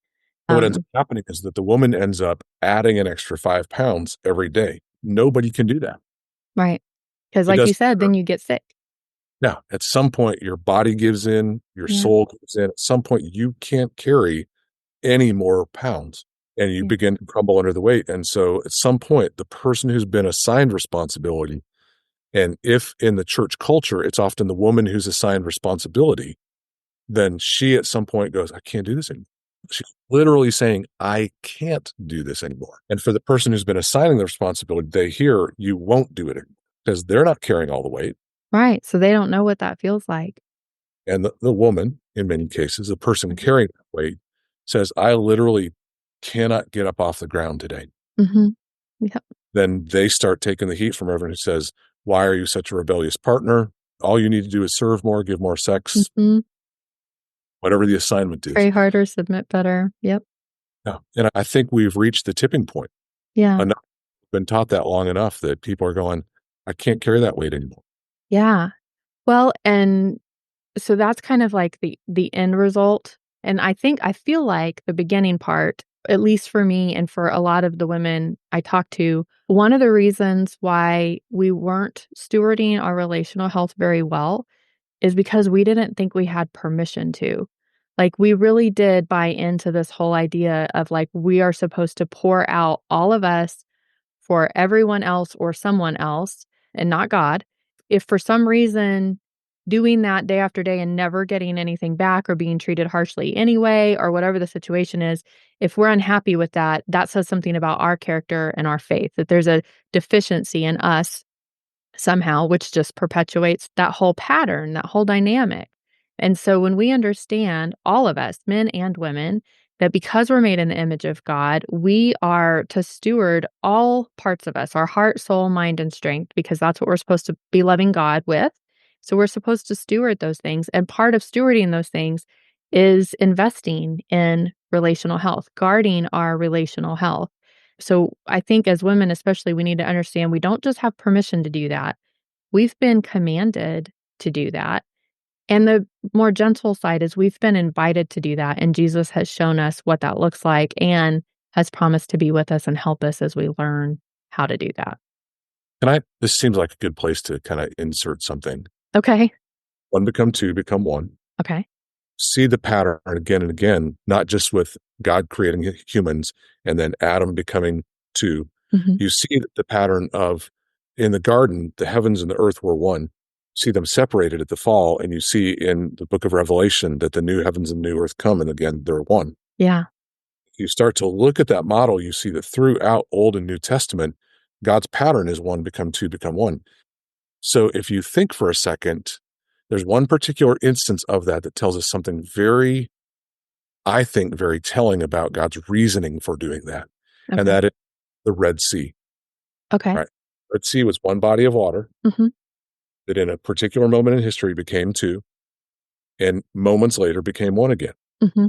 what ends up Um, happening is that the woman ends up adding an extra 5 pounds every day. Nobody can do that. right. Because It like you doesn't said, matter. then you get sick. Now, at some point, your body gives in, your Yeah, soul gives in. At some point, you can't carry any more pounds and you yeah, begin to crumble under the weight. And so at some point, the person who's been assigned responsibility And if in the church culture, it's often the woman who's assigned responsibility, then she at some point goes, I can't do this anymore. She's literally saying, I can't do this anymore. And for the person who's been assigning the responsibility, they hear you won't do it anymore because they're not carrying all the weight. Right. So they don't know what that feels like. And the woman, in many cases, the person carrying that weight says, I literally cannot get up off the ground today. Mm-hmm. Yep. Then they start taking the heat from everyone who says, why are you such a rebellious partner? All you need to do is serve more, give more sex, Mm-hmm. whatever the assignment is. Pray harder, submit better. Yep. Yeah. And I think we've reached the tipping point. Yeah. I've been taught that long enough that people are going, I can't carry that weight anymore. Yeah. Well, and so that's kind of like the end result. And I feel like the beginning part, at least for me and for a lot of the women I talked to, one of the reasons why we weren't stewarding our relational health very well is because we didn't think we had permission to. Like, we really did buy into this whole idea of like, we are supposed to pour out all of us for everyone else or someone else and not God. If for some reason doing that day after day and never getting anything back or being treated harshly anyway, or whatever the situation is, if we're unhappy with that, that says something about our character and our faith, that there's a deficiency in us somehow, which just perpetuates that whole pattern, that whole dynamic. And so when we understand, all of us, men and women, that because we're made in the image of God, we are to steward all parts of us, our heart, soul, mind, and strength, because that's what we're supposed to be loving God with. So we're supposed to steward those things. And part of stewarding those things is investing in relational health, guarding our relational health. So I think as women, especially, we need to understand we don't just have permission to do that. We've been commanded to do that. And the more gentle side is we've been invited to do that. And Jesus has shown us what that looks like and has promised to be with us and help us as we learn how to do that. This seems like a good place to kind of insert something. Okay. One become two, become one. Okay. See the pattern again and again, not just with God creating humans and then Adam becoming two. Mm-hmm. You see the pattern of in the garden, the heavens and the earth were one. See them separated at the fall, and you see in the book of Revelation that the new heavens and new earth come, and again, they're one. Yeah. You start to look at that model, you see that throughout Old and New Testament, God's pattern is one, become two, become one. So if you think for a second, there's one particular instance of that that tells us something very, I think, very telling about God's reasoning for doing that. Okay. And that is the Red Sea. Okay. Right? Red Sea was one body of water Mm-hmm. that in a particular moment in history became two, and moments later became one again. Mm-hmm.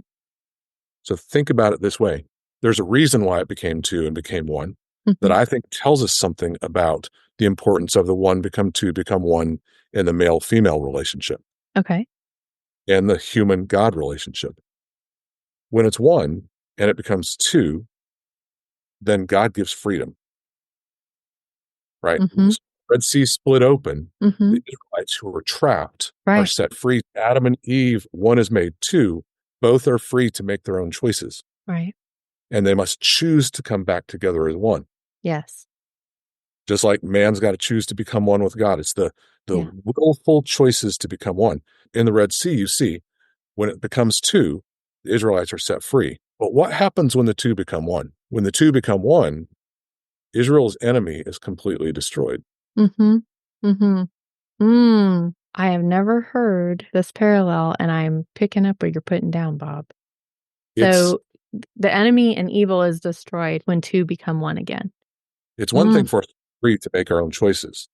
So think about it this way. There's a reason why it became two and became one Mm-hmm. that I think tells us something about the importance of the one become two, become one in the male-female relationship. Okay. And the human-God relationship. When it's one and it becomes two, then God gives freedom, right? Mm-hmm. Red Sea split open. Mm-hmm. The Israelites who were trapped are Right. set free. Adam and Eve, one is made two. Both are free to make their own choices. Right. And they must choose to come back together as one. Yes. Just like man's got to choose to become one with God. It's the Yeah. willful choices to become one. In the Red Sea, you see, when it becomes two, the Israelites are set free. But what happens when the two become one? When the two become one, Israel's enemy is completely destroyed. Mm-hmm. Mm-hmm. I have never heard this parallel, and I'm picking up what you're putting down, Bob. So the enemy and evil is destroyed when two become one again. It's one thing for us free to make our own choices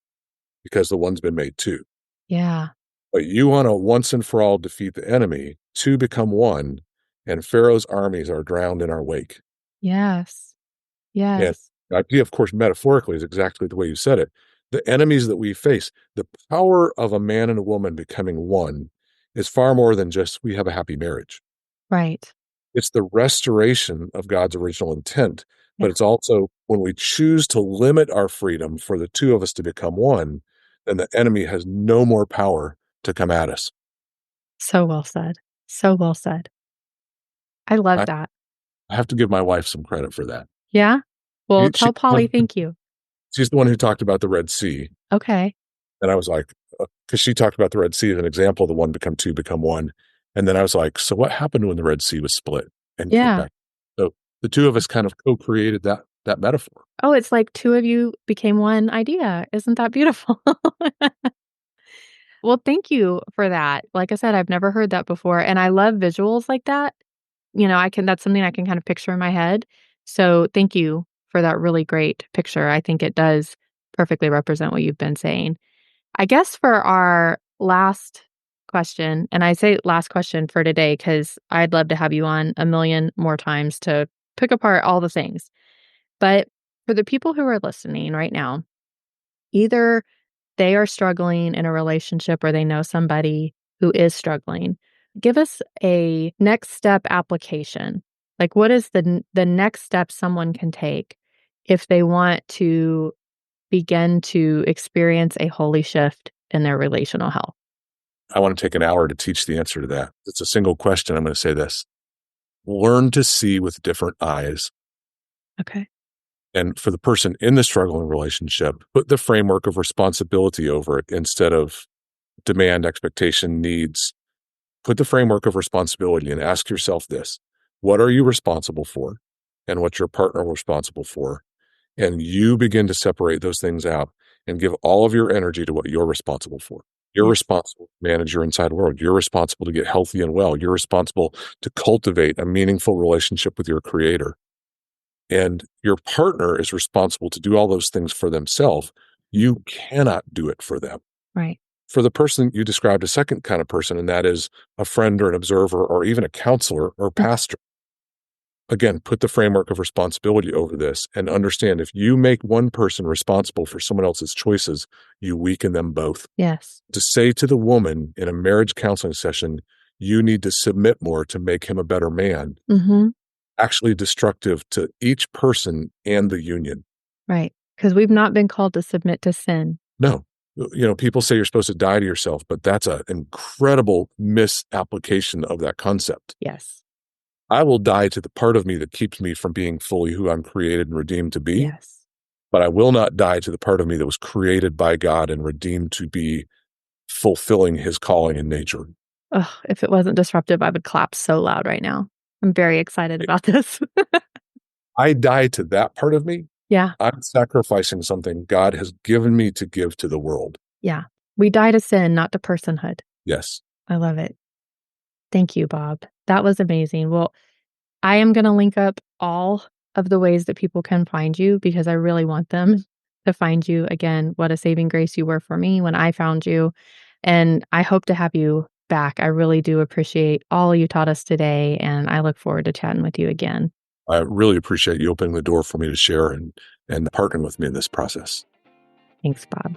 because the one's been made two. Yeah. But you want to once and for all defeat the enemy, two become one, and Pharaoh's armies are drowned in our wake. Yes. And Yes. the idea, of course, metaphorically is exactly the way you said it. The enemies that we face, the power of a man and a woman becoming one is far more than just we have a happy marriage. Right. It's the restoration of God's original intent, Yeah. but it's also when we choose to limit our freedom for the two of us to become one, then the enemy has no more power to come at us. So well said. So well said. I love that. I have to give my wife some credit for that. Yeah? Well, She- tell Polly thank you. She's the one who talked about the Red Sea. Okay. And I was like, because she talked about the Red Sea as an example, the one become two, become one. And then I was like, so what happened when the Red Sea was split and came Yeah. back? So the two of us kind of co-created that metaphor. Oh, it's like two of you became one idea. Isn't that beautiful? Well, thank you for that. Like I said, I've never heard that before, and I love visuals like that. That's something I can kind of picture in my head. So, thank you for that really great picture. I think it does perfectly represent what you've been saying. I guess for our last question, and I say last question for today because I'd love to have you on a million more times to pick apart all the things. But for the people who are listening right now, either they are struggling in a relationship or they know somebody who is struggling, give us a next step application. Like, what is the next step someone can take if they want to begin to experience a holy shift in their relational health? I want to take an hour to teach the answer to that. It's a single question. I'm going to say this: learn to see with different eyes. Okay. And for the person in the struggling relationship, put the framework of responsibility over it instead of demand, expectation, needs. Put the framework of responsibility and ask yourself this: what are you responsible for? And what's your partner responsible for? And you begin to separate those things out and give all of your energy to what you're responsible for. You're Yes. responsible to manage your inside world. You're responsible to get healthy and well. You're responsible to cultivate a meaningful relationship with your creator. And your partner is responsible to do all those things for themselves. You cannot do it for them. Right. For the person you described, a second kind of person, and that is a friend or an observer or even a counselor or Mm. pastor. Again, put the framework of responsibility over this and understand if you make one person responsible for someone else's choices, you weaken them both. Yes. To say to the woman in a marriage counseling session, you need to submit more to make him a better man, Mm-hmm. actually destructive to each person and the union. Right. Because we've not been called to submit to sin. No. People say you're supposed to die to yourself, but that's an incredible misapplication of that concept. Yes. I will die to the part of me that keeps me from being fully who I'm created and redeemed to be, Yes. but I will not die to the part of me that was created by God and redeemed to be fulfilling his calling in nature. Ugh, if it wasn't disruptive, I would clap so loud right now. I'm very excited about this. I die to that part of me. Yeah. I'm sacrificing something God has given me to give to the world. Yeah. We die to sin, not to personhood. Yes. I love it. Thank you, Bob. That was amazing. Well, I am going to link up all of the ways that people can find you because I really want them to find you. Again, what a saving grace you were for me when I found you. And I hope to have you back. I really do appreciate all you taught us today. And I look forward to chatting with you again. I really appreciate you opening the door for me to share and partnering with me in this process. Thanks, Bob.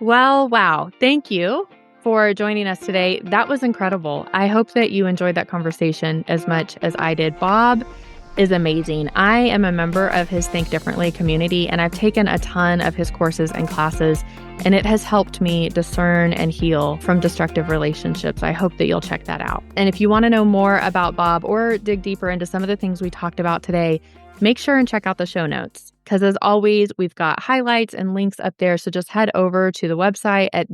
Well, wow. Thank you for joining us today. That was incredible. I hope that you enjoyed that conversation as much as I did. Bob is amazing. I am a member of his Think Differently community, and I've taken a ton of his courses and classes, and it has helped me discern and heal from destructive relationships. I hope that you'll check that out. And if you want to know more about Bob or dig deeper into some of the things we talked about today, make sure and check out the show notes. Because as always, we've got highlights and links up there. So just head over to the website at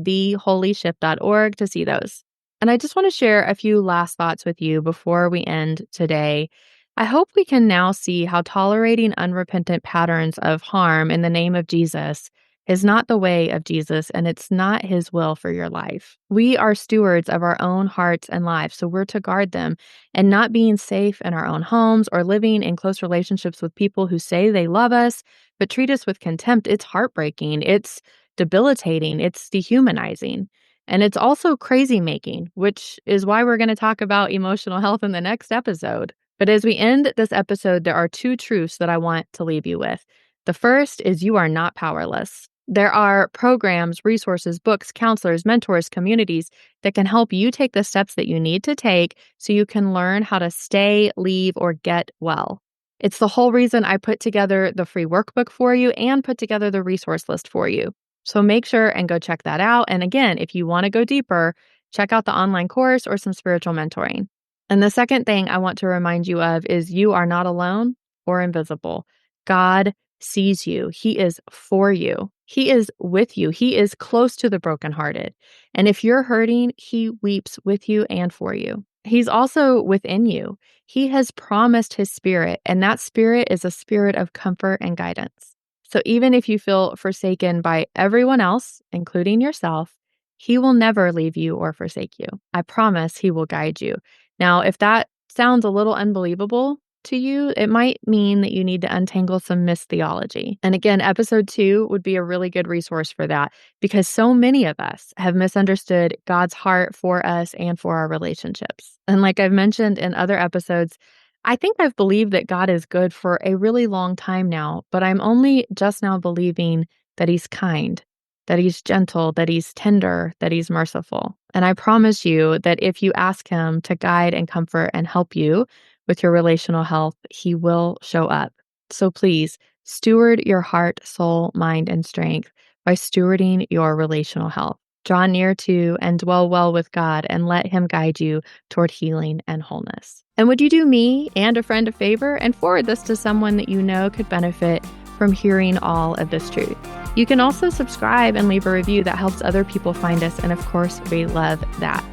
theholyshift.org to see those. And I just want to share a few last thoughts with you before we end today. I hope we can now see how tolerating unrepentant patterns of harm in the name of Jesus is not the way of Jesus, and it's not his will for your life. We are stewards of our own hearts and lives, so we're to guard them. And not being safe in our own homes or living in close relationships with people who say they love us but treat us with contempt, it's heartbreaking, it's debilitating, it's dehumanizing. And it's also crazy making, which is why we're going to talk about emotional health in the next episode. But as we end this episode, there are two truths that I want to leave you with. The first is you are not powerless. There are programs, resources, books, counselors, mentors, communities that can help you take the steps that you need to take so you can learn how to stay, leave, or get well. It's the whole reason I put together the free workbook for you and put together the resource list for you. So make sure and go check that out. And again, if you want to go deeper, check out the online course or some spiritual mentoring. And the second thing I want to remind you of is you are not alone or invisible. God sees you. He is for you. He is with you. He is close to the brokenhearted. And if you're hurting, he weeps with you and for you. He's also within you. He has promised his spirit, and that spirit is a spirit of comfort and guidance. So even if you feel forsaken by everyone else, including yourself, he will never leave you or forsake you. I promise he will guide you. Now, if that sounds a little unbelievable to you, it might mean that you need to untangle some mistheology. And again, episode 2 would be a really good resource for that because so many of us have misunderstood God's heart for us and for our relationships. And like I've mentioned in other episodes, I think I've believed that God is good for a really long time now, but I'm only just now believing that he's kind, that he's gentle, that he's tender, that he's merciful. And I promise you that if you ask him to guide and comfort and help you with your relational health, he will show up. So please steward your heart, soul, mind, and strength by stewarding your relational health. Draw near to and dwell well with God and let him guide you toward healing and wholeness. And would you do me and a friend a favor and forward this to someone that you know could benefit from hearing all of this truth? You can also subscribe and leave a review that helps other people find us. And of course, we love that.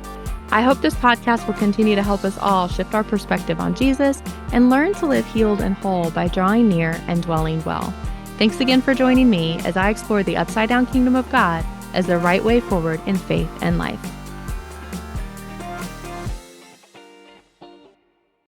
I hope this podcast will continue to help us all shift our perspective on Jesus and learn to live healed and whole by drawing near and dwelling well. Thanks again for joining me as I explore the upside down kingdom of God as the right way forward in faith and life.